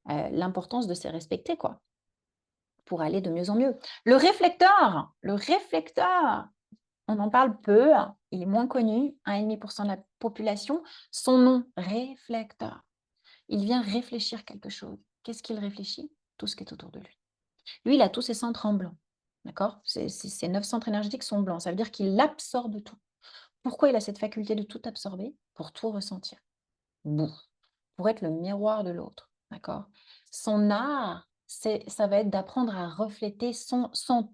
l'importance de se respecter, quoi. Pour aller de mieux en mieux. Le réflecteur, on en parle peu, il est moins connu, 1,5 % de la population. Son nom, réflecteur. Il vient réfléchir quelque chose. Qu'est-ce qu'il réfléchit? Tout ce qui est autour de lui. Lui, il a tous ses centres en blanc, d'accord? Ses 9 centres énergétiques sont blancs, ça veut dire qu'il absorbe tout. Pourquoi il a cette faculté de tout absorber? Pour tout ressentir. Bouh, pour être le miroir de l'autre, d'accord? Son art, ça va être d'apprendre à refléter sans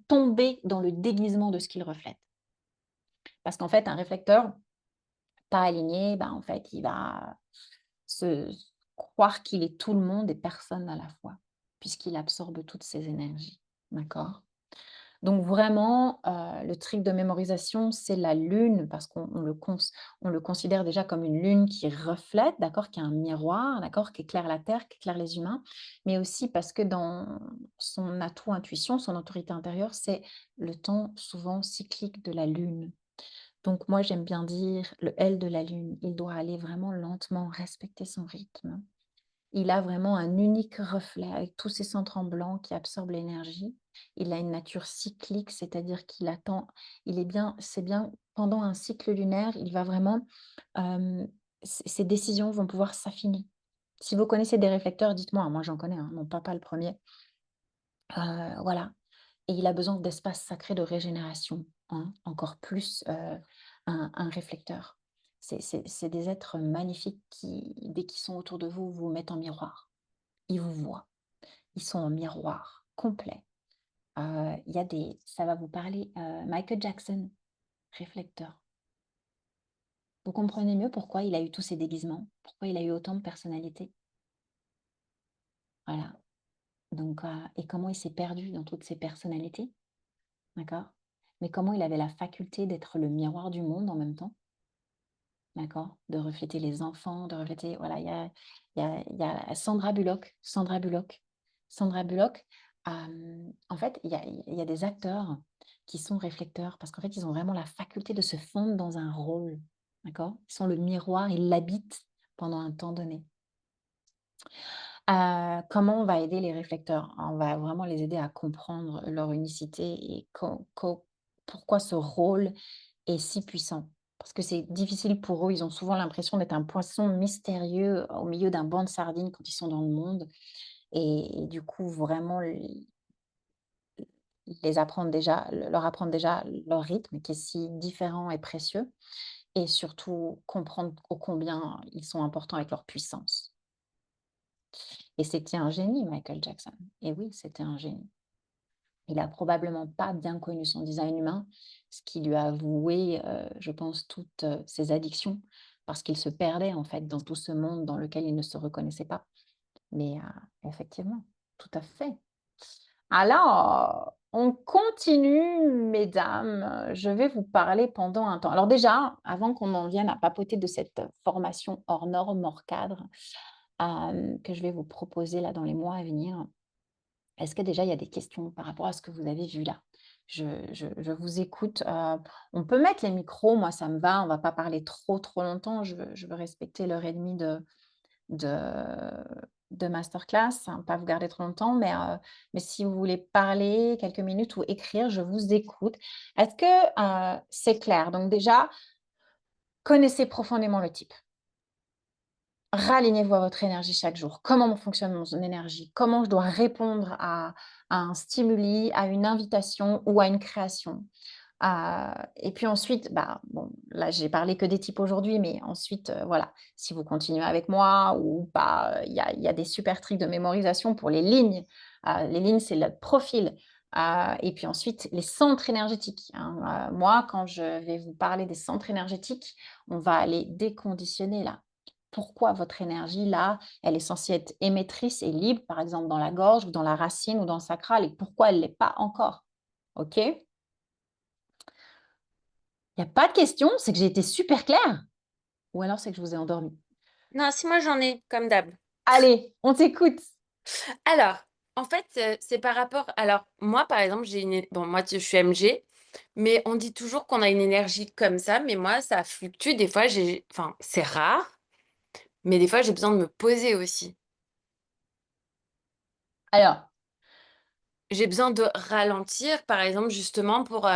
tomber dans le déguisement de ce qu'il reflète. Parce qu'en fait, un réflecteur pas aligné, ben, en fait, il va se croire qu'il est tout le monde et personne à la fois, puisqu'il absorbe toutes ces énergies, d'accord? Donc vraiment, le trick de mémorisation, c'est la lune parce qu'on le considère déjà comme une lune qui reflète, d'accord? Qui est un miroir, d'accord? Qui éclaire la terre, qui éclaire les humains, mais aussi parce que dans son atout intuition, son autorité intérieure, c'est le temps souvent cyclique de la lune. Donc moi, j'aime bien dire le L de la lune, il doit aller vraiment lentement, respecter son rythme. Il a vraiment un unique reflet avec tous ses centres en blanc qui absorbent l'énergie. Il a une nature cyclique, c'est-à-dire qu'il attend, c'est bien pendant un cycle lunaire, il va vraiment, hem, ses décisions vont pouvoir s'affiner. Si vous connaissez des réflecteurs, dites-moi, moi j'en connais, hein, mon papa le premier. Voilà, et il a besoin d'espace sacré de régénération, hein, encore plus, un réflecteur. C'est des êtres magnifiques qui, dès qu'ils sont autour de vous, vous mettent en miroir. Ils vous voient, ils sont en miroir complet. Il y a des Ça va vous parler, Michael Jackson, réflecteur. Vous comprenez mieux pourquoi il a eu tous ces déguisements, pourquoi il a eu autant de personnalités. Voilà, donc et comment il s'est perdu dans toutes ces personnalités, d'accord? Mais comment il avait la faculté d'être le miroir du monde en même temps, d'accord? De refléter les enfants, de refléter, voilà, il y a Sandra Bullock, en fait, il y a des acteurs qui sont réflecteurs parce qu'en fait, ils ont vraiment la faculté de se fondre dans un rôle, d'accord? Ils sont le miroir, ils l'habitent pendant un temps donné. Comment on va aider les réflecteurs? On va vraiment les aider à comprendre leur unicité et pourquoi ce rôle est si puissant. Parce que c'est difficile pour eux, ils ont souvent l'impression d'être un poisson mystérieux au milieu d'un banc de sardines quand ils sont dans le monde et du coup vraiment leur apprendre déjà leur rythme qui est si différent et précieux et surtout comprendre ô combien ils sont importants avec leur puissance. Et c'était un génie, Michael Jackson. Et oui, c'était un génie. Il a probablement pas bien connu son design humain, ce qui lui a voué, je pense, toutes, ses addictions parce qu'il se perdait, en fait, dans tout ce monde dans lequel il ne se reconnaissait pas. Mais, effectivement, tout à fait. Alors, on continue, mesdames, je vais vous parler pendant un temps. Alors déjà, avant qu'on en vienne à papoter de cette formation hors norme, hors cadre, que je vais vous proposer là dans les mois à venir, est-ce que déjà il y a des questions par rapport à ce que vous avez vu là? Je vous écoute, on peut mettre les micros, moi ça me va, on va pas parler trop, trop longtemps, je veux respecter l'heure et demie de de masterclass, hein, pas vous garder trop longtemps, mais si vous voulez parler quelques minutes ou écrire, je vous écoute. Est-ce que, c'est clair? Donc déjà, connaissez profondément le type. Ralignez-vous à votre énergie chaque jour. Comment fonctionne mon énergie? Comment je dois répondre à un stimuli, à une invitation ou à une création? Et puis ensuite, bah, bon, là, j'ai parlé que des types aujourd'hui, mais ensuite, voilà, si vous continuez avec moi ou pas, il y a des super tricks de mémorisation pour les lignes. Les lignes, c'est le profil. Et puis ensuite, les centres énergétiques, hein. Moi, quand je vais vous parler des centres énergétiques, on va aller déconditionner là. Pourquoi votre énergie, là, elle est censée être émettrice et libre, par exemple dans la gorge ou dans la racine ou dans le sacral, et pourquoi elle ne l'est pas encore? OK? Il y a pas de question, c'est que j'ai été super claire? Ou alors c'est que je vous ai endormi? Non, si moi j'en ai, comme d'hab. Allez, on t'écoute. Alors, en fait, c'est par rapport alors moi, par exemple, j'ai une é bon, moi, je suis MG, mais on dit toujours qu'on a une énergie comme ça, mais moi, ça fluctue. Des fois, enfin, c'est rare, mais des fois, j'ai besoin de me poser aussi. Alors, J'ai besoin de ralentir, par exemple, justement pour,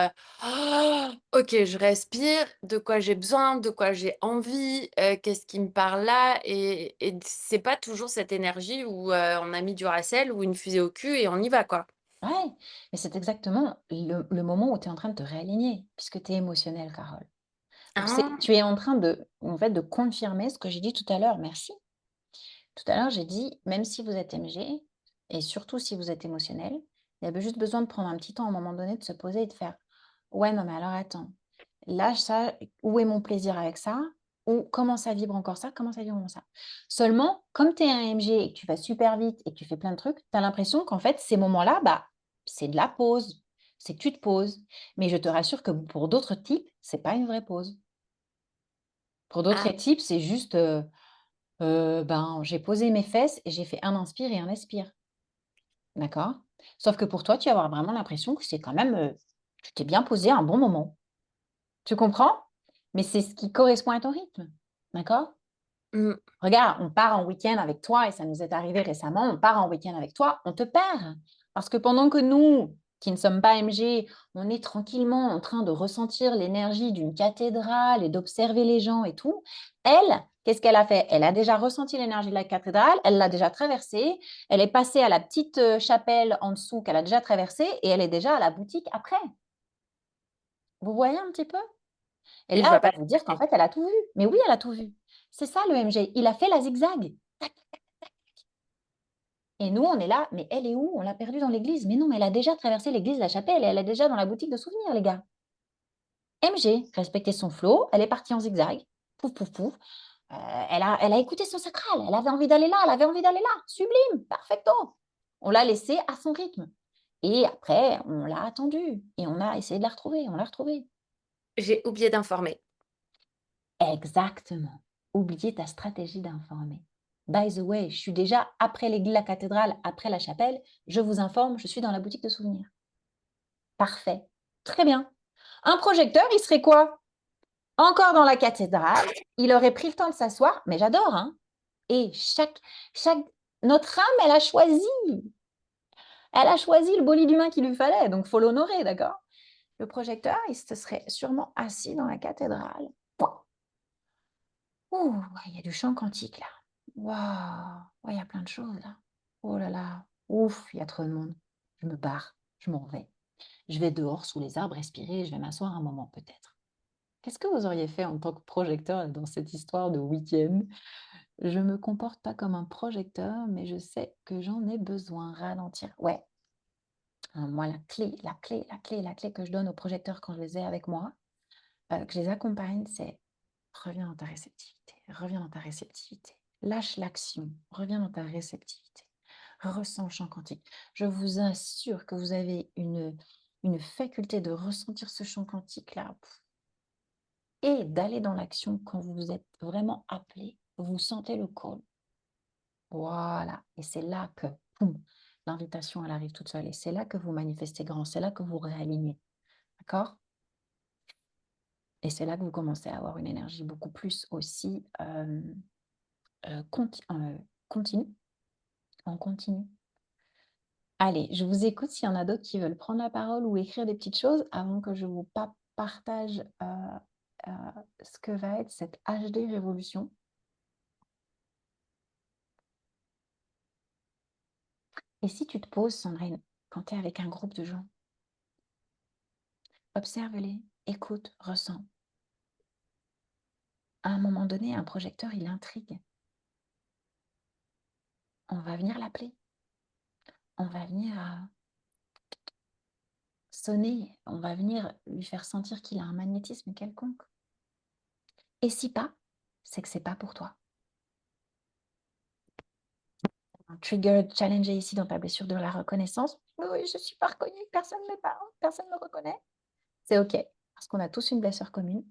OK, je respire, de quoi j'ai besoin, de quoi j'ai envie, qu'est-ce qui me parle là? Et c'est pas toujours cette énergie où, on a mis du Duracell ou une fusée au cul et on y va, quoi. ouais, mais c'est exactement le moment où tu es en train de te réaligner, puisque tu es émotionnelle, Carole. Donc Ah! tu es en train de, en fait, de confirmer ce que j'ai dit tout à l'heure, merci. Tout à l'heure, j'ai dit, même si vous êtes MG, et surtout si vous êtes émotionnel, il y avait juste besoin de prendre un petit temps à un moment donné, de se poser et de faire: «Ouais, non, mais alors attends, là, ça, où est mon plaisir avec ça? Ou comment ça vibre encore ça? Comment ça vibre encore ça?» Seulement, comme tu es un MG et que tu vas super vite et que tu fais plein de trucs, tu as l'impression qu'en fait, ces moments-là, bah, c'est de la pause. C'est que tu te poses. Mais je te rassure que pour d'autres types, c'est pas une vraie pause. Pour d'autres Ah, types, c'est juste, ben, j'ai posé mes fesses et j'ai fait un inspire et un expire. D'accord? Sauf que pour toi, tu vas avoir vraiment l'impression que c'est quand même, tu t'es bien posé un bon moment. Tu comprends? Mais c'est ce qui correspond à ton rythme. D'accord? mmh, Regarde, on part en week-end avec toi et ça nous est arrivé récemment, on part en week-end avec toi, on te perd. Parce que pendant que nous, qui ne sommes pas MG, on est tranquillement en train de ressentir l'énergie d'une cathédrale et d'observer les gens et tout, elle, qu'est-ce qu'elle a fait? Elle a déjà ressenti l'énergie de la cathédrale, elle l'a déjà traversée, elle est passée à la petite chapelle en dessous qu'elle a déjà traversée et elle est déjà à la boutique après. Vous voyez un petit peu? Et et là, je vois elle pas va le vous dire qu'en trajet. fait, elle a tout vu. Mais oui, elle a tout vu. C'est ça le MG. Il a fait la zigzag. Et nous, on est là, mais elle est où? On l'a perdue dans l'église. Mais non, elle a déjà traversé l'église, la chapelle, et elle est déjà dans la boutique de souvenirs, les gars. MG, respecter son flow, elle est partie en zigzag. Pouf, pouf, pouf. Elle a écouté son sacral. Elle avait envie d'aller là, elle avait envie d'aller là. Sublime, perfecto. On l'a laissée à son rythme. Et après, on l'a attendue. Et on a essayé de la retrouver. On l'a retrouvée. J'ai oublié d'informer. Exactement. Oublier ta stratégie d'informer. By the way, je suis déjà après l'église, la cathédrale, après la chapelle. Je vous informe, je suis dans la boutique de souvenirs. Parfait. Très bien. Un projecteur, il serait quoi? Encore dans la cathédrale. Il aurait pris le temps de s'asseoir, mais j'adore, hein. Et chaque, notre âme, elle a choisi. Elle a choisi le bolide humain qu'il lui fallait, donc faut l'honorer, d'accord? Le projecteur, il se serait sûrement assis dans la cathédrale. Ouh, ouais, il y a du chant quantique là. Waouh! Ouais, il y a plein de choses là. Oh là là. Ouf, il y a trop de monde. Je me barre, je m'en vais. Je vais dehors sous les arbres respirer, je vais m'asseoir un moment peut-être. Qu'est-ce que vous auriez fait en tant que projecteur dans cette histoire de week-end? Je me comporte pas comme un projecteur, mais je sais que j'en ai besoin. Ralentir. Ouais, moi, la clé que je donne aux projecteurs quand je les ai avec moi, que je les accompagne, c'est reviens dans ta réceptivité, reviens dans ta réceptivité. Lâche l'action, reviens dans ta réceptivité. Ressens le champ quantique. Je vous assure que vous avez une faculté de ressentir ce champ quantique-là et d'aller dans l'action quand vous êtes vraiment appelé. Vous sentez le call. Voilà. Et c'est là que, poum, l'invitation, elle arrive toute seule. Et c'est là que vous manifestez grand. C'est là que vous réalignez. D'accord? Et c'est là que vous commencez à avoir une énergie beaucoup plus aussi continue, en continu. Allez, je vous écoute s'il y en a d'autres qui veulent prendre la parole ou écrire des petites choses avant que je vous partage euh, ce que va être cette HD révolution. Et si tu te poses, Sandrine, quand tu es avec un groupe de gens, observe-les, écoute, ressens. À un moment donné, un projecteur, il intrigue. On va venir l'appeler. On va venir sonner. On va venir lui faire sentir qu'il a un magnétisme quelconque. Et si pas, c'est que c'est pas pour toi. Un trigger challengé ici dans ta blessure de la reconnaissance. Oui, je suis pas reconnue, personne ne me parle, personne ne me reconnaît. C'est OK, parce qu'on a tous une blessure commune.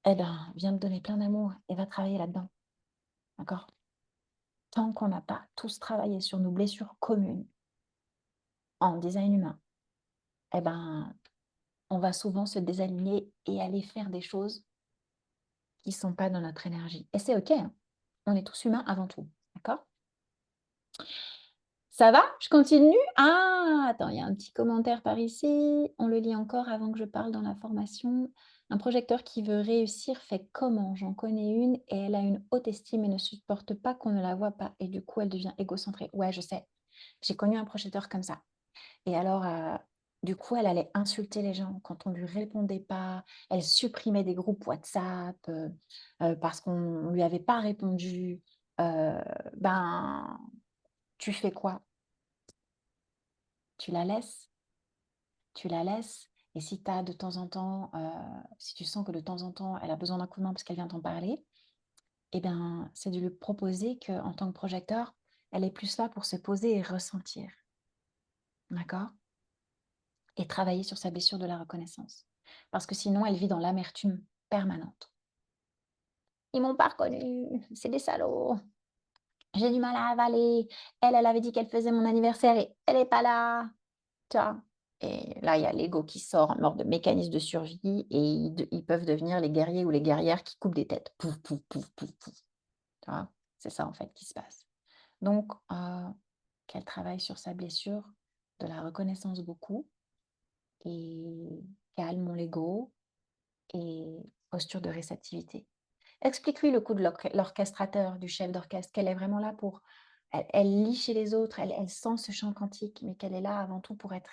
Eh bien, viens me donner plein d'amour et va travailler là-dedans. D'accord? Tant qu'on n'a pas tous travaillé sur nos blessures communes en design humain, eh ben, on va souvent se désaligner et aller faire des choses qui ne sont pas dans notre énergie. Et c'est OK, hein. On est tous humains avant tout. D'accord? Ça va? Je continue? Ah, attends, il y a un petit commentaire par ici. On le lit encore avant que je parle dans la formation. Un projecteur qui veut réussir fait comment? J'en connais une et elle a une haute estime et ne supporte pas qu'on ne la voit pas. Et du coup, elle devient égocentrée. Ouais, je sais. J'ai connu un projecteur comme ça. Et alors, du coup, elle allait insulter les gens quand on ne lui répondait pas. Elle supprimait des groupes WhatsApp parce qu'on ne lui avait pas répondu. Ben, tu fais quoi? Tu la laisses, tu la laisses. Et si tu as de temps en temps, si tu sens que de temps en temps, elle a besoin d'un coup de main parce qu'elle vient t'en parler, eh bien, c'est de lui proposer qu'en tant que projecteur, elle est plus là pour se poser et ressentir. D'accord? Et travailler sur sa blessure de la reconnaissance. Parce que sinon, elle vit dans l'amertume permanente. Ils m'ont pas reconnue, c'est des salauds. J'ai du mal à avaler. Elle avait dit qu'elle faisait mon anniversaire et elle n'est pas là. Tu vois? Et là, il y a l'ego qui sort en mode de mécanisme de survie et ils peuvent devenir les guerriers ou les guerrières qui coupent des têtes. Pouf, pouf, pouf, pouf, pouf. Tu vois? C'est ça, en fait, qui se passe. Donc, qu'elle travaille sur sa blessure, de la reconnaissance beaucoup et calme mon l'ego et posture de réceptivité. Explique-lui le coup de l'orchestrateur, du chef d'orchestre, qu'elle est vraiment là pour... Elle lit chez les autres, elle sent ce chant quantique, mais qu'elle est là avant tout pour être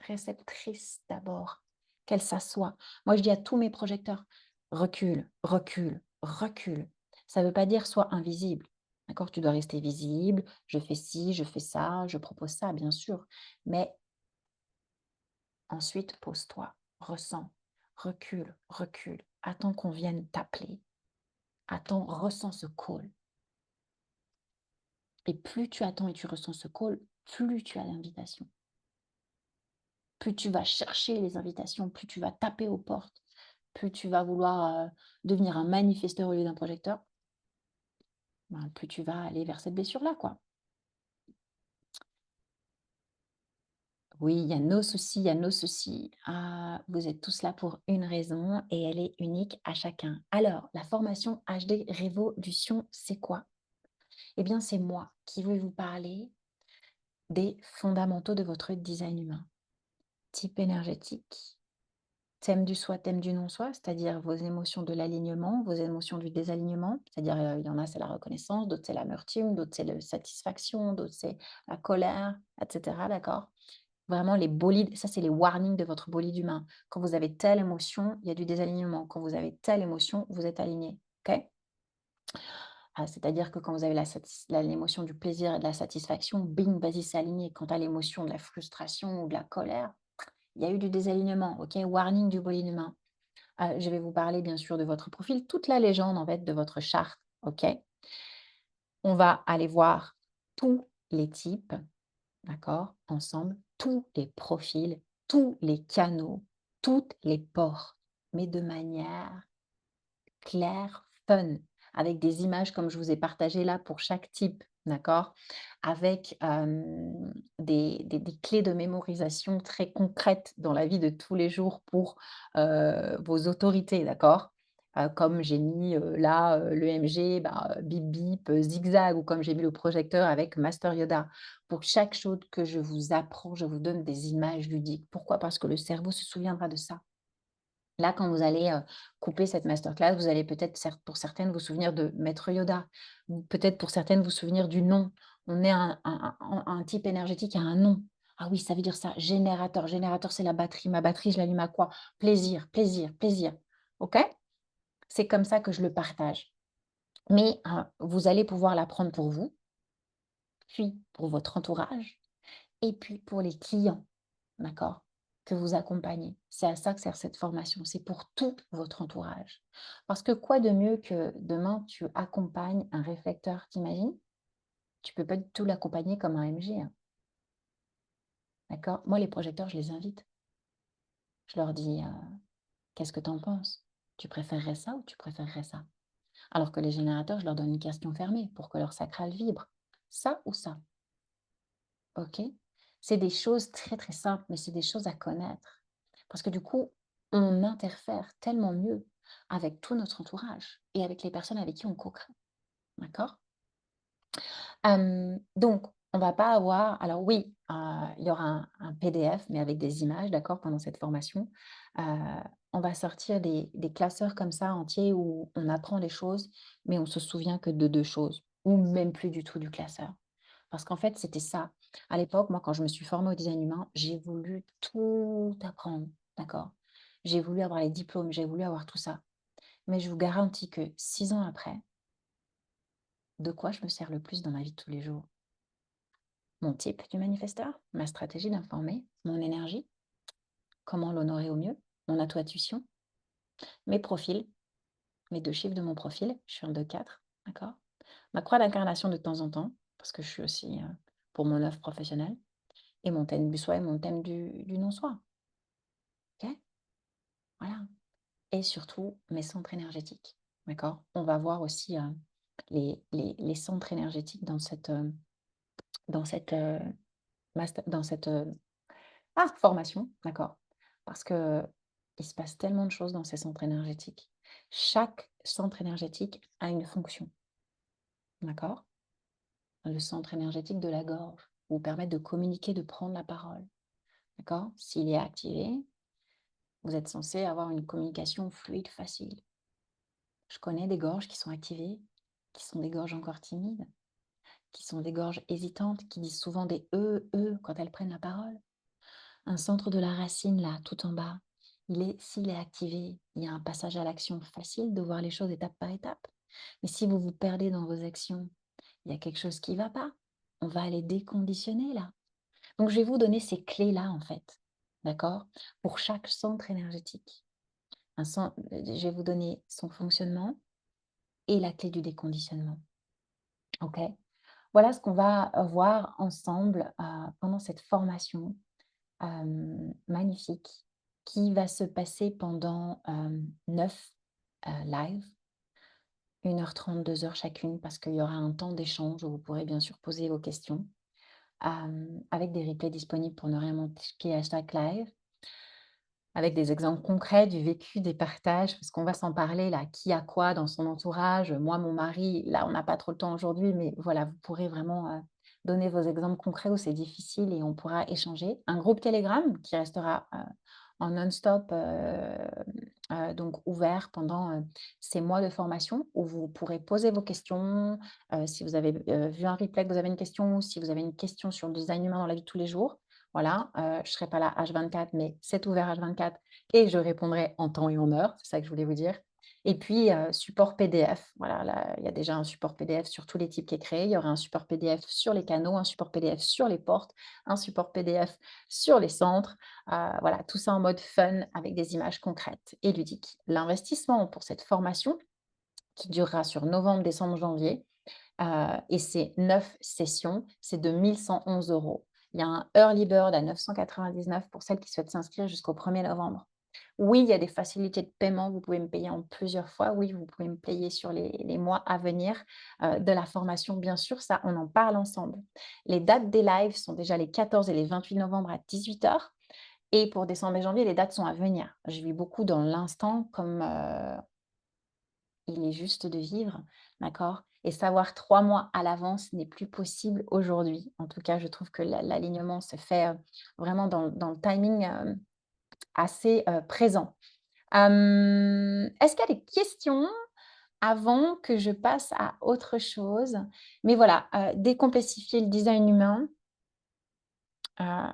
réceptrice d'abord, qu'elle s'assoie. Moi, je dis à tous mes projecteurs, recule, recule, recule. Ça ne veut pas dire sois invisible. D'accord? Tu dois rester visible, je fais ci, je fais ça, je propose ça, bien sûr. Mais ensuite, pose-toi, ressens, recule, recule. Attends qu'on vienne t'appeler. Attends, ressens ce call. Et plus tu attends et tu ressens ce call, plus tu as l'invitation. Plus tu vas chercher les invitations, plus tu vas taper aux portes, plus tu vas vouloir devenir un manifesteur au lieu d'un projecteur, ben, plus tu vas aller vers cette blessure-là, quoi. Oui, il y a nos soucis, il y a nos soucis. Ah, vous êtes tous là pour une raison et elle est unique à chacun. Alors, la formation HD Révolution, c'est quoi? Eh bien, c'est moi qui vais vous parler des fondamentaux de votre design humain. Type énergétique, thème du soi, thème du non-soi, c'est-à-dire vos émotions de l'alignement, vos émotions du désalignement, c'est-à-dire il y en a, c'est la reconnaissance, d'autres, c'est l'amertume, d'autres, c'est la satisfaction, d'autres, c'est la colère, etc. D'accord? Vraiment les bolides, ça c'est les warnings de votre bolide humain. Quand vous avez telle émotion, il y a du désalignement. Quand vous avez telle émotion, vous êtes aligné, OK? C'est-à-dire que quand vous avez l'émotion du plaisir et de la satisfaction, bing, vas-y, c'est aligné. Quand tu as l'émotion de la frustration ou de la colère, il y a eu du désalignement, OK? Warning du bolide humain. Je vais vous parler bien sûr de votre profil, toute la légende en fait de votre charte, OK? On va aller voir tous les types, d'accord, ensemble, tous les profils, tous les canaux, toutes les portes, mais de manière clair, fun, avec des images comme je vous ai partagé là pour chaque type, d'accord? Avec, des clés de mémorisation très concrètes dans la vie de tous les jours pour, vos autorités, d'accord? Comme j'ai mis, là, l'EMG, bah, bip bip, zigzag ou comme j'ai mis le projecteur avec Master Yoda. Pour chaque chose que je vous apprends, je vous donne des images ludiques. Pourquoi? Parce que le cerveau se souviendra de ça. Là, quand vous allez, couper cette masterclass, vous allez peut-être pour certaines vous souvenir de maître Yoda, ou peut-être pour certaines vous souvenir du nom. On est un type énergétique qui a un nom. Ah oui, ça veut dire ça, générateur. Générateur, c'est la batterie. Ma batterie, je l'allume à quoi? Plaisir, plaisir, plaisir. OK? C'est comme ça que je le partage. Mais, vous allez pouvoir l'apprendre pour vous, puis pour votre entourage et puis pour les clients. D'accord? Que vous accompagnez. C'est à ça que sert cette formation, c'est pour tout votre entourage. Parce que quoi de mieux que demain tu accompagnes un réflecteur, t'imagines? Tu peux pas du tout l'accompagner comme un MG, hein, d'accord? Moi, les projecteurs, je les invite. Je leur dis, «Qu'est-ce que tu en penses? Tu préférerais ça ou tu préférerais ça?» Alors que les générateurs, je leur donne une question fermée pour que leur sacral vibre. Ça ou ça, OK? C'est des choses très, très simples, mais c'est des choses à connaître. Parce que du coup, on interfère tellement mieux avec tout notre entourage et avec les personnes avec qui on co-crée, d'accord? Donc on va pas avoir alors oui, il y aura un PDF, mais avec des images, d'accord, pendant cette formation. Heu, on va sortir des classeurs comme ça entiers où on apprend les choses, mais on se souvient que de 2 choses ou même plus du tout du classeur. Parce qu'en fait, c'était ça. À l'époque, moi, quand je me suis formée au design humain, j'ai voulu tout apprendre, d'accord? J'ai voulu avoir les diplômes, j'ai voulu avoir tout ça. Mais je vous garantis que 6 ans après, de quoi je me sers le plus dans ma vie de tous les jours? Mon type du manifesteur, ma stratégie d'informer, mon énergie, comment l'honorer au mieux, mon intuition, mes profils, mes 2 chiffres de mon profil, je suis en 2-4, d'accord? Ma croix d'incarnation de temps en temps, parce que je suis aussi, pour mon œuvre professionnelle et mon thème du soi et mon thème du non-soi, OK? Voilà et surtout mes centres énergétiques, d'accord? On va voir aussi, les centres énergétiques dans cette, dans cette, formation, d'accord. Parce que il se passe tellement de choses dans ces centres énergétiques. Chaque centre énergétique a une fonction, d'accord. Le centre énergétique de la gorge vous permet de communiquer, de prendre la parole, d'accord. S'il est activé, vous êtes censé avoir une communication fluide, facile. Je connais des gorges qui sont activées, qui sont des gorges encore timides, qui sont des gorges hésitantes, qui disent souvent des E» quand elles prennent la parole. Un centre de la racine là, tout en bas, s'il est activé, il y a un passage à l'action facile de voir les choses étape par étape. Mais si vous vous perdez dans vos actions, il y a quelque chose qui ne va pas. On va aller déconditionner là. Donc je vais vous donner ces clés-là en fait, d'accord? Pour chaque centre énergétique. Je vais vous donner son fonctionnement et la clé du déconditionnement. OK? Voilà ce qu'on va voir ensemble pendant cette formation magnifique qui va se passer pendant 9 lives, 1h30, 2 heures chacune, parce qu'il y aura un temps d'échange où vous pourrez bien sûr poser vos questions, avec des replays disponibles pour ne rien manquer à chaque live. Avec des exemples concrets du vécu, des partages, parce qu'on va s'en parler là, qui a quoi dans son entourage. Moi, mon mari, là, on n'a pas trop le temps aujourd'hui, mais voilà, vous pourrez vraiment, donner vos exemples concrets où c'est difficile et on pourra échanger. Un groupe Telegram qui restera, en non-stop, donc ouvert pendant, ces mois de formation où vous pourrez poser vos questions, si vous avez, vu un replay que vous avez une question ou si vous avez une question sur le design humain dans la vie de tous les jours, Voilà, je ne serai pas là H24, mais c'est ouvert H24 et je répondrai en temps et en heure, c'est ça que je voulais vous dire. Et puis, support PDF, voilà, là, il y a déjà un support PDF sur tous les types qui est créé. Il y aura un support PDF sur les canaux, un support PDF sur les portes, un support PDF sur les centres. Voilà, tout ça en mode fun avec des images concrètes et ludiques. L'investissement pour cette formation, qui durera sur novembre, décembre, janvier, et c'est 9 sessions, c'est de 1 111 €. Il y a un early bird à 999 pour celles qui souhaitent s'inscrire jusqu'au 1er novembre. Oui, il y a des facilités de paiement, vous pouvez me payer en plusieurs fois. Oui, vous pouvez me payer sur les mois à venir, de la formation, bien sûr, ça, on en parle ensemble. Les dates des lives sont déjà les 14 et les 28 novembre à 18 h, et pour décembre et janvier, les dates sont à venir. Je vis beaucoup dans l'instant comme, il est juste de vivre, d'accord? Et savoir 3 mois à l'avance n'est plus possible aujourd'hui. En tout cas, je trouve que l'alignement se fait, vraiment dans le timing, assez, présent. Est-ce qu'il y a des questions avant que je passe à autre chose? Mais voilà, décomplexifier le design humain, heu,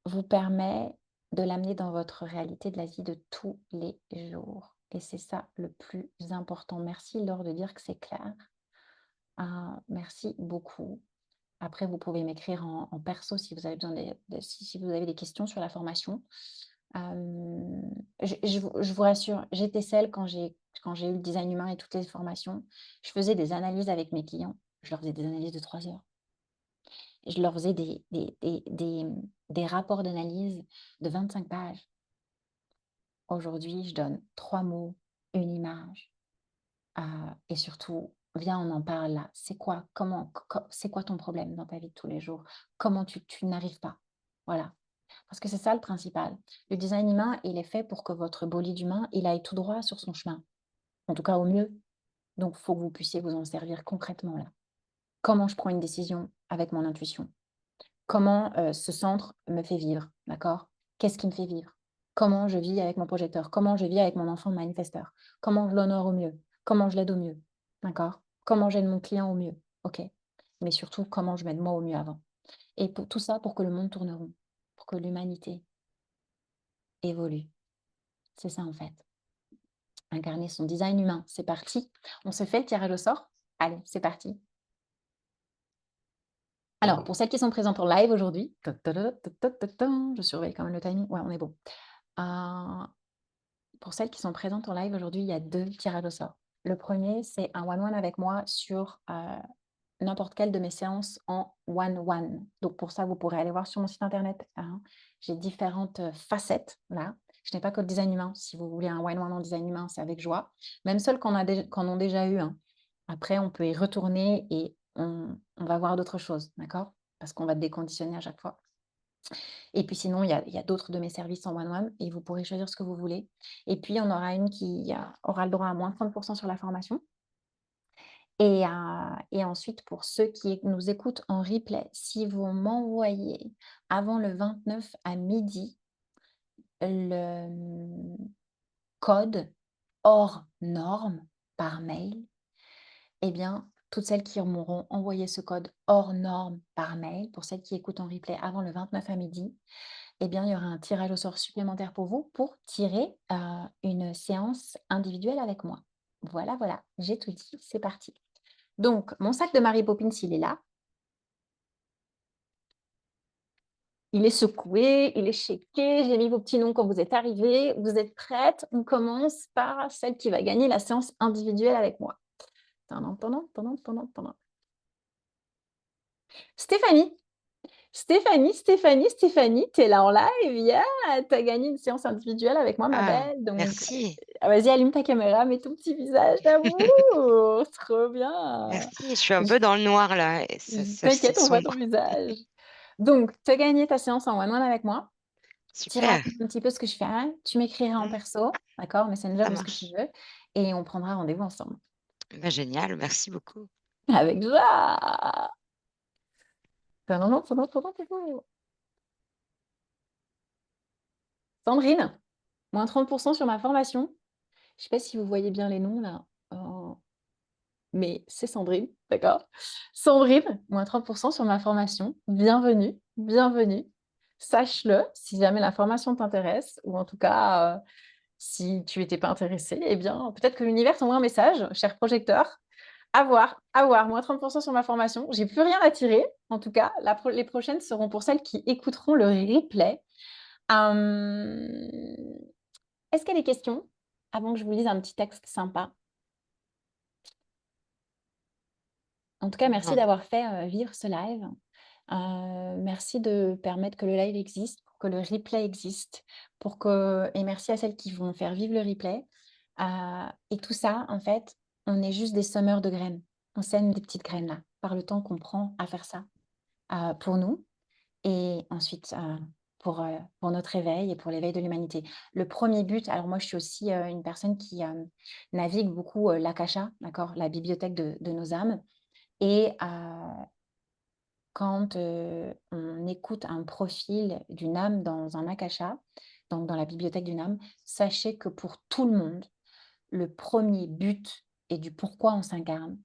vous permet de l'amener dans votre réalité de la vie de tous les jours, et c'est ça le plus important. Merci Laure de dire que c'est clair. Merci beaucoup. Après, vous pouvez m'écrire en perso si vous avez besoin si vous avez des questions sur la formation. Je vous rassure, j'étais celle quand j'ai eu le design humain et toutes les formations, je faisais des analyses avec mes clients. Je leur faisais des analyses de 3 heures. Je leur faisais des rapports d'analyse de 25 pages. Aujourd'hui, je donne 3 mots, une image, et surtout: «Viens, on en parle là. C'est quoi? Comment c'est quoi ton problème dans ta vie de tous les jours? Comment tu n'arrives pas?» Voilà, parce que c'est ça le principal. Le design humain, il est fait pour que votre bolide humain, il aille tout droit sur son chemin, en tout cas au mieux. Donc il faut que vous puissiez vous en servir concrètement là. Comment je prends une décision avec mon intuition? Comment, ce centre me fait vivre, d'accord? Qu'est-ce qui me fait vivre? Comment je vis avec mon projecteur? Comment je vis avec mon enfant manifesteur? Comment je l'honore au mieux? Comment je l'aide au mieux? D'accord? Comment j'aide mon client au mieux? OK. Mais surtout, comment je m'aide moi au mieux avant? Et pour tout ça, pour que le monde tourne rond, pour que l'humanité évolue. C'est ça, en fait. Incarner son design humain, c'est parti. On se fait le tirage au sort? Allez, c'est parti. Alors, pour celles qui sont présentes en live aujourd'hui, je surveille quand même le timing. Ouais, on est bon. Heu, pour celles qui sont présentes en live aujourd'hui, il y a 2 tirages au sort. Le premier, c'est un one-one avec moi sur, n'importe quelle de mes séances en one-one. Donc pour ça, vous pourrez aller voir sur mon site internet, hein. J'ai différentes, facettes, là. Je n'ai pas que le design humain. Si vous voulez un one-one en design humain, c'est avec joie. Même celles qu'on ont déjà eu, hein. Après, on peut y retourner et on va voir d'autres choses, d'accord? Parce qu'on va déconditionner à chaque fois. Et puis sinon, il y a d'autres de mes services en one-one et vous pourrez choisir ce que vous voulez. Et puis, on aura une qui aura le droit à moins 30% sur la formation. Et ensuite, pour ceux qui nous écoutent en replay, si vous m'envoyez avant le 29 à midi le code hors norme par mail, eh bien, toutes celles qui m'auront envoyé ce code hors norme par mail, pour celles qui écoutent en replay avant le 29 à midi, eh bien, il y aura un tirage au sort supplémentaire pour vous pour tirer, une séance individuelle avec moi. Voilà, voilà, j'ai tout dit, c'est parti. Donc mon sac de Mary Poppins, il est là. Il est secoué, il est shaké, j'ai mis vos petits noms quand vous êtes arrivés. Vous êtes prêtes? On commence par celle qui va gagner la séance individuelle avec moi. Tadam, tadam, tadam, tadam, tadam. Stéphanie! Stéphanie, tu es là en live, yeah! Tu as gagné une séance individuelle avec moi, ma Ah, belle, donc merci. vas-y, allume ta caméra, mets ton petit visage d'amour, trop bien! Merci, je suis un Je peu dans le noir là, et c'est T'inquiète, on voit ton sombre. visage. Donc, tu as gagné ta séance en one-one avec moi. Tu Super. racontes un petit peu ce que je fais, tu m'écriras en Mmh, perso, d'accord? Messenger ça ou ce que tu marche. veux, et on prendra rendez-vous ensemble. Bah, génial, merci beaucoup. Avec joie! Tadam, tadam, tadam, tadam. Sandrine, moins 30% sur ma formation. Je sais pas si vous voyez bien les noms là, mais c'est Sandrine, d'accord? Sandrine, moins 30% sur ma formation. Bienvenue, bienvenue. sache-le si jamais l'information t'intéresse, ou en tout cas, si tu n'étais pas intéressé, eh bien, peut-être que l'univers t'envoie un message, cher projecteur. À voir, moins 30% sur ma formation. J'ai plus rien à tirer. En tout cas, les prochaines seront pour celles qui écouteront le replay. Hum, Est-ce qu'il y a des questions avant que je vous lise un petit texte sympa? En tout cas, merci Non. d'avoir fait vivre ce live. Merci de permettre que le live existe, pour que le replay existe, et merci à celles qui vont faire vivre le replay. Et tout ça, en fait, on est juste des semeurs de graines. On sème des petites graines là, par le temps qu'on prend à faire ça pour nous et ensuite pour notre éveil et pour l'éveil de l'humanité. Le premier but, alors moi je suis aussi une personne qui navigue beaucoup l'Akasha, d'accord, la bibliothèque de nos âmes. Et quand on écoute un profil d'une âme dans un akasha, donc dans la bibliothèque d'une âme, sachez que pour tout le monde, le premier but et du pourquoi on s'incarne,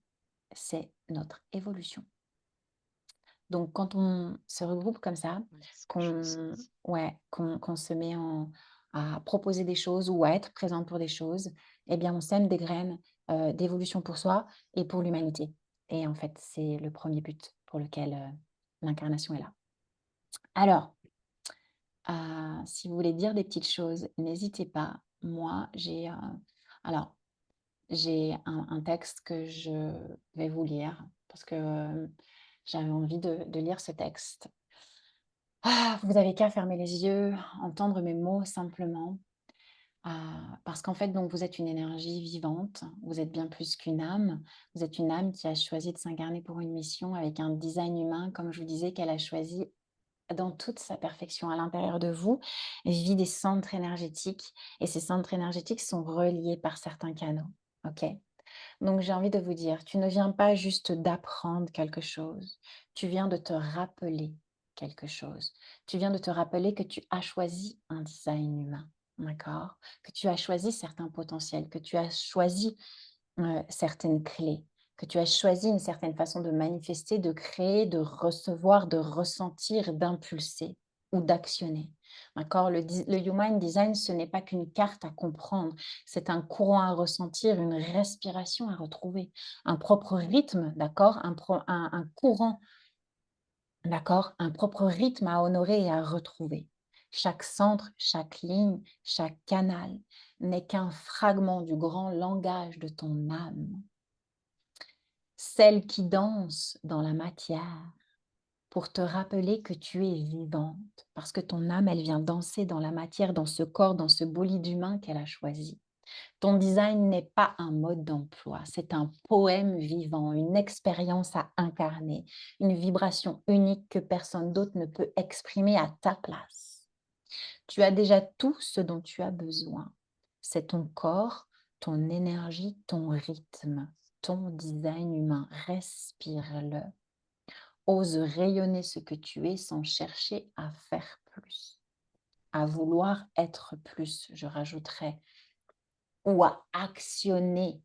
c'est notre évolution. Donc quand on se regroupe comme ça, Ouais, c'est ce que je ressens. qu'on se met à proposer des choses ou à être présente pour des choses, eh bien on sème des graines d'évolution pour soi et pour l'humanité. Et en fait, c'est le premier but pour lequel l'incarnation est là. Alors, si vous voulez dire des petites choses, n'hésitez pas. Moi, alors, j'ai un texte que je vais vous lire parce que j'avais envie de lire ce texte. Vous avez qu'à fermer les yeux, entendre mes mots simplement. Parce qu'en fait, donc, vous êtes une énergie vivante, vous êtes bien plus qu'une âme. Vous êtes une âme qui a choisi de s'incarner pour une mission avec un design humain, comme je vous disais, qu'elle a choisi dans toute sa perfection à l'intérieur de vous, vit des centres énergétiques et ces centres énergétiques sont reliés par certains canaux. OK? Donc j'ai envie de vous dire, tu ne viens pas juste d'apprendre quelque chose, tu viens de te rappeler quelque chose. Tu viens de te rappeler que tu as choisi un design humain, d'accord? Que tu as choisi certains potentiels, que tu as choisi certaines clés, que tu as choisi une certaine façon de manifester, de créer, de recevoir, de ressentir, d'impulser ou d'actionner. D'accord? Le Human Design, ce n'est pas qu'une carte à comprendre, c'est un courant à ressentir, une respiration à retrouver, un propre rythme, d'accord? Un courant, d'accord? Un propre rythme à honorer et à retrouver. Chaque centre, chaque ligne, chaque canal n'est qu'un fragment du grand langage de ton âme, celle qui danse dans la matière pour te rappeler que tu es vivante, parce que ton âme, elle vient danser dans la matière, dans ce corps, dans ce bolide humain qu'elle a choisi. Ton design n'est pas un mode d'emploi, c'est un poème vivant, une expérience à incarner, une vibration unique que personne d'autre ne peut exprimer à ta place. Tu as déjà tout ce dont tu as besoin. C'est ton corps, ton énergie, ton rythme, ton design humain. Respire-le. Ose rayonner ce que tu es sans chercher à faire plus, à vouloir être plus, je rajouterais, ou à actionner,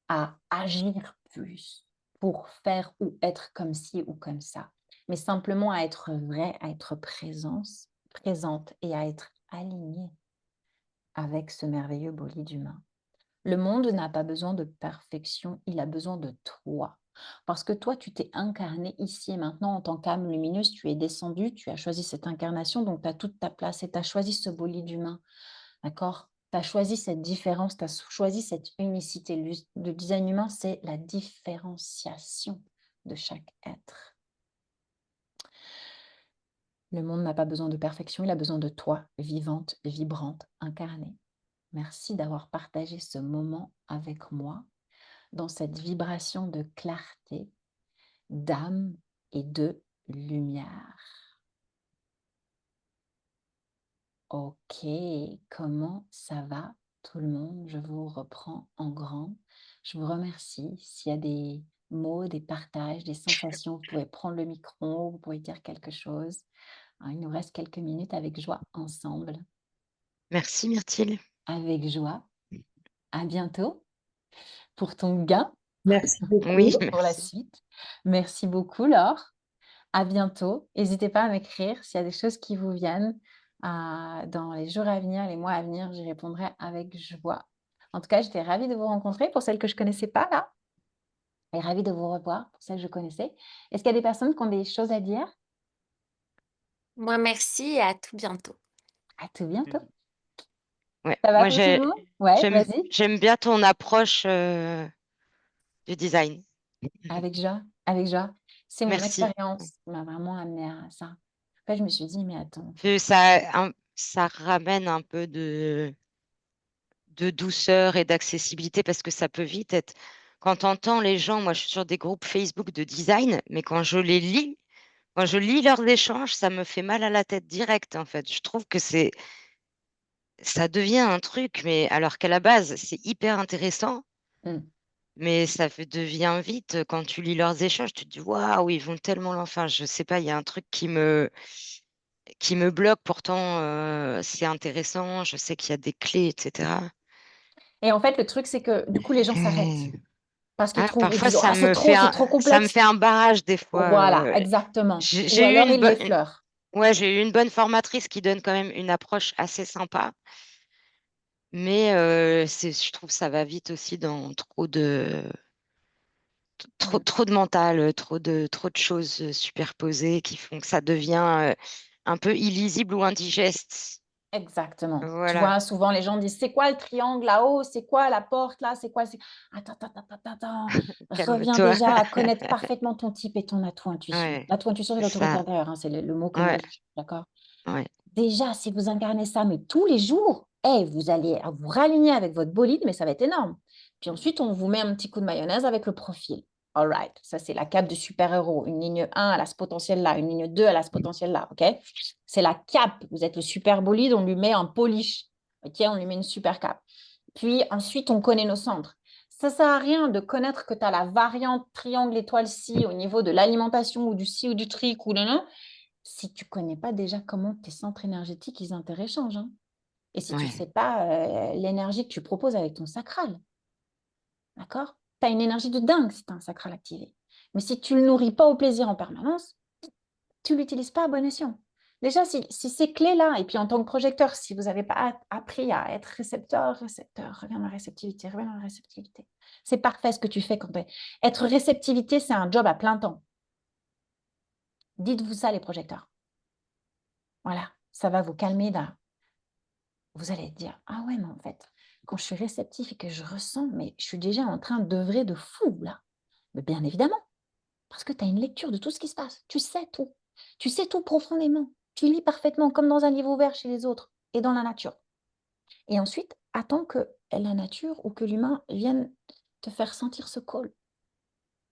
à agir plus pour faire ou être comme ci ou comme ça, mais simplement à être vrai, à être présente et à être alignée avec ce merveilleux bolide humain. Le monde n'a pas besoin de perfection, il a besoin de toi. Parce que toi, tu t'es incarné ici et maintenant en tant qu'âme lumineuse, tu es descendu, tu as choisi cette incarnation, donc tu as toute ta place et tu as choisi ce bolide humain. D'accord? Tu as choisi cette différence, tu as choisi cette unicité. Le design humain, c'est la différenciation de chaque être. Le monde n'a pas besoin de perfection, il a besoin de toi, vivante, vibrante, incarnée. Merci d'avoir partagé ce moment avec moi dans cette vibration de clarté, d'âme et de lumière. Ok, comment ça va tout le monde? Je vous reprends en grand. Je vous remercie. S'il y a des mots, des partages, des sensations, vous pouvez prendre le micro, vous pouvez dire quelque chose. Il nous reste quelques minutes avec joie ensemble. Merci Myrtille. Avec joie. À bientôt pour ton gain Merci Oui, beaucoup. pour la merci. suite. Merci beaucoup, Laure. À bientôt. N'hésitez pas à m'écrire s'il y a des choses qui vous viennent. Dans les jours à venir, les mois à venir, j'y répondrai avec joie. En tout cas, j'étais ravie de vous rencontrer pour celles que je ne connaissais pas là. Et ravie de vous revoir pour celles que je connaissais. Est-ce qu'il y a des personnes qui ont des choses à dire? Moi, merci et à tout bientôt. À tout bientôt. Ouais, Ça va moi pour tout le monde? Ouais, vas-y. j'aime bien ton approche du design. Avec joie, avec joie. C'est mon Merci. expérience qui m'a vraiment amené à ça. Après, je me suis dit, mais attends. Que ça ramène un peu de douceur et d'accessibilité parce que ça peut vite être. Quand tu entends les gens, moi je suis sur des groupes Facebook de design, mais quand je lis leurs échanges, ça me fait mal à la tête direct en fait. Je trouve que ça devient un truc, mais alors qu'à la base, c'est hyper intéressant. Hmm. Mais devient vite, quand tu lis leurs échanges, tu te dis, waouh, ils vont tellement loin. Enfin, je sais pas, il y a un truc qui me bloque. Pourtant, c'est intéressant. Je sais qu'il y a des clés, etc. Et en fait, le truc, c'est que du coup, les gens s'arrêtent Ouais. parce qu'ils Ah, trouvent, ils parfois, disent, oh, c'est trop ça me complexe. fait un barrage des fois. Voilà, exactement. Ou J'ai eu alors, ils l'effleurent. ouais, j'ai eu une bonne formatrice qui donne quand même une approche assez sympa. Mais je trouve que ça va vite aussi dans Hmm. trop de mental, trop de choses superposées qui font que ça devient un peu illisible ou indigeste. Exactement. Tu Voilà, vois, souvent, les gens disent, c'est quoi le triangle là-haut? C'est quoi la porte là? C'est quoi? Attends, attends, attends, attends, attends. Reviens calme-toi. déjà à connaître parfaitement ton type et ton atout intuition. Ouais, L'atout intuition, c'est c'est l'autorité ça. intérieure, hein, c'est le mot que moi, Ouais, d'accord? ouais, Déjà, si vous incarnez ça, mais tous les jours, vous allez vous raligner avec votre bolide, mais ça va être énorme. Puis ensuite, on vous met un petit coup de mayonnaise avec le profil. All right, ça c'est la cape de super-héros. Une ligne 1, elle a ce potentiel là. Une ligne 2, elle a ce potentiel là. OK? C'est la cape. Vous êtes le super bolide, on lui met un polish. OK? On lui met une super cape. Puis ensuite, on connaît nos centres. Ça ne sert à rien de connaître que tu as la variante triangle étoile ci au niveau de l'alimentation ou du ci ou du tric ou non, si tu ne connais pas déjà comment tes centres énergétiques, ils interéchangent. Hein. Et si tu ne ouais, sais pas l'énergie que tu proposes avec ton sacral, d'accord? Tu as une énergie de dingue si tu as un sacral activé. Mais si tu ne le nourris pas au plaisir en permanence, tu ne l'utilises pas à bon escient. Déjà, si ces clés-là, et puis en tant que projecteur, si vous n'avez pas appris à être récepteur, reviens dans la réceptivité, reviens dans la réceptivité. C'est parfait ce que tu fais quand tu es. Être réceptivité, c'est un job à plein temps. Dites-vous ça, les projecteurs. Voilà, ça va vous calmer là. Vous allez dire, ah ouais, mais en fait, quand je suis réceptif et que je ressens, mais je suis déjà en train d'œuvrer de fou là. Mais bien évidemment, parce que tu as une lecture de tout ce qui se passe. Tu sais tout. Tu sais tout profondément. Tu lis parfaitement comme dans un livre ouvert chez les autres et dans la nature. Et ensuite, attends que la nature ou que l'humain vienne te faire sentir ce call.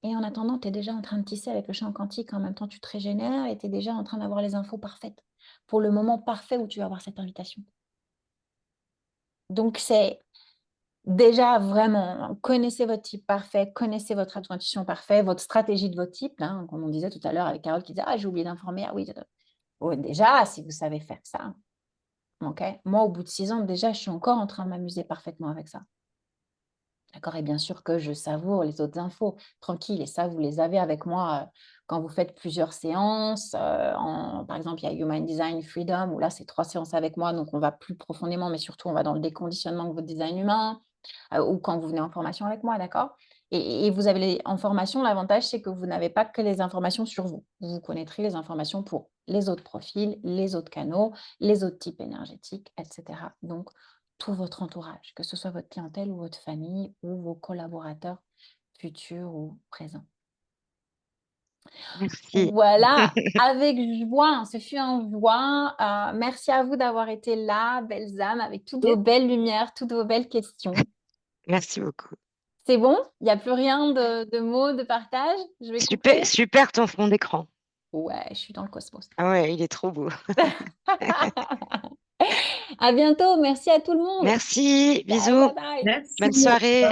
Et en attendant, tu es déjà en train de tisser avec le champ quantique. En même temps, tu te régénères et tu es déjà en train d'avoir les infos parfaites pour le moment parfait où tu vas avoir cette invitation. Donc, c'est déjà, vraiment, connaissez votre type parfait, connaissez votre intuition parfait, votre stratégie de votre type, hein, comme on disait tout à l'heure avec Carole qui disait, ah, j'ai oublié d'informer, ah oui, déjà, si vous savez faire ça, ok. Moi, au bout de 6 ans, déjà, je suis encore en train de m'amuser parfaitement avec ça. D'accord? Et bien sûr que je savoure les autres infos, tranquille, et ça, vous les avez avec moi quand vous faites plusieurs séances. Par exemple, il y a Human Design Freedom, où là, c'est 3 séances avec moi, donc on va plus profondément, mais surtout, on va dans le déconditionnement de votre design humain. Ou quand vous venez en formation avec moi, d'accord? Et vous avez en formation, l'avantage, c'est que vous n'avez pas que les informations sur vous. Vous connaîtrez les informations pour les autres profils, les autres canaux, les autres types énergétiques, etc. Donc, tout votre entourage, que ce soit votre clientèle ou votre famille ou vos collaborateurs futurs ou présents. merci. Voilà, avec joie, ce fut un joie. Merci à vous d'avoir été là, belles âmes, avec toutes vos belles lumières, toutes vos belles questions. Merci beaucoup. C'est bon? Il n'y a plus rien de mots, de partage? Je vais couper? Super ton fond d'écran. Ouais, je suis dans le cosmos. Ah ouais, il est trop beau. À bientôt. Merci à tout le monde. Merci, Ciao, bye bisous, bye. bonne Merci. soirée.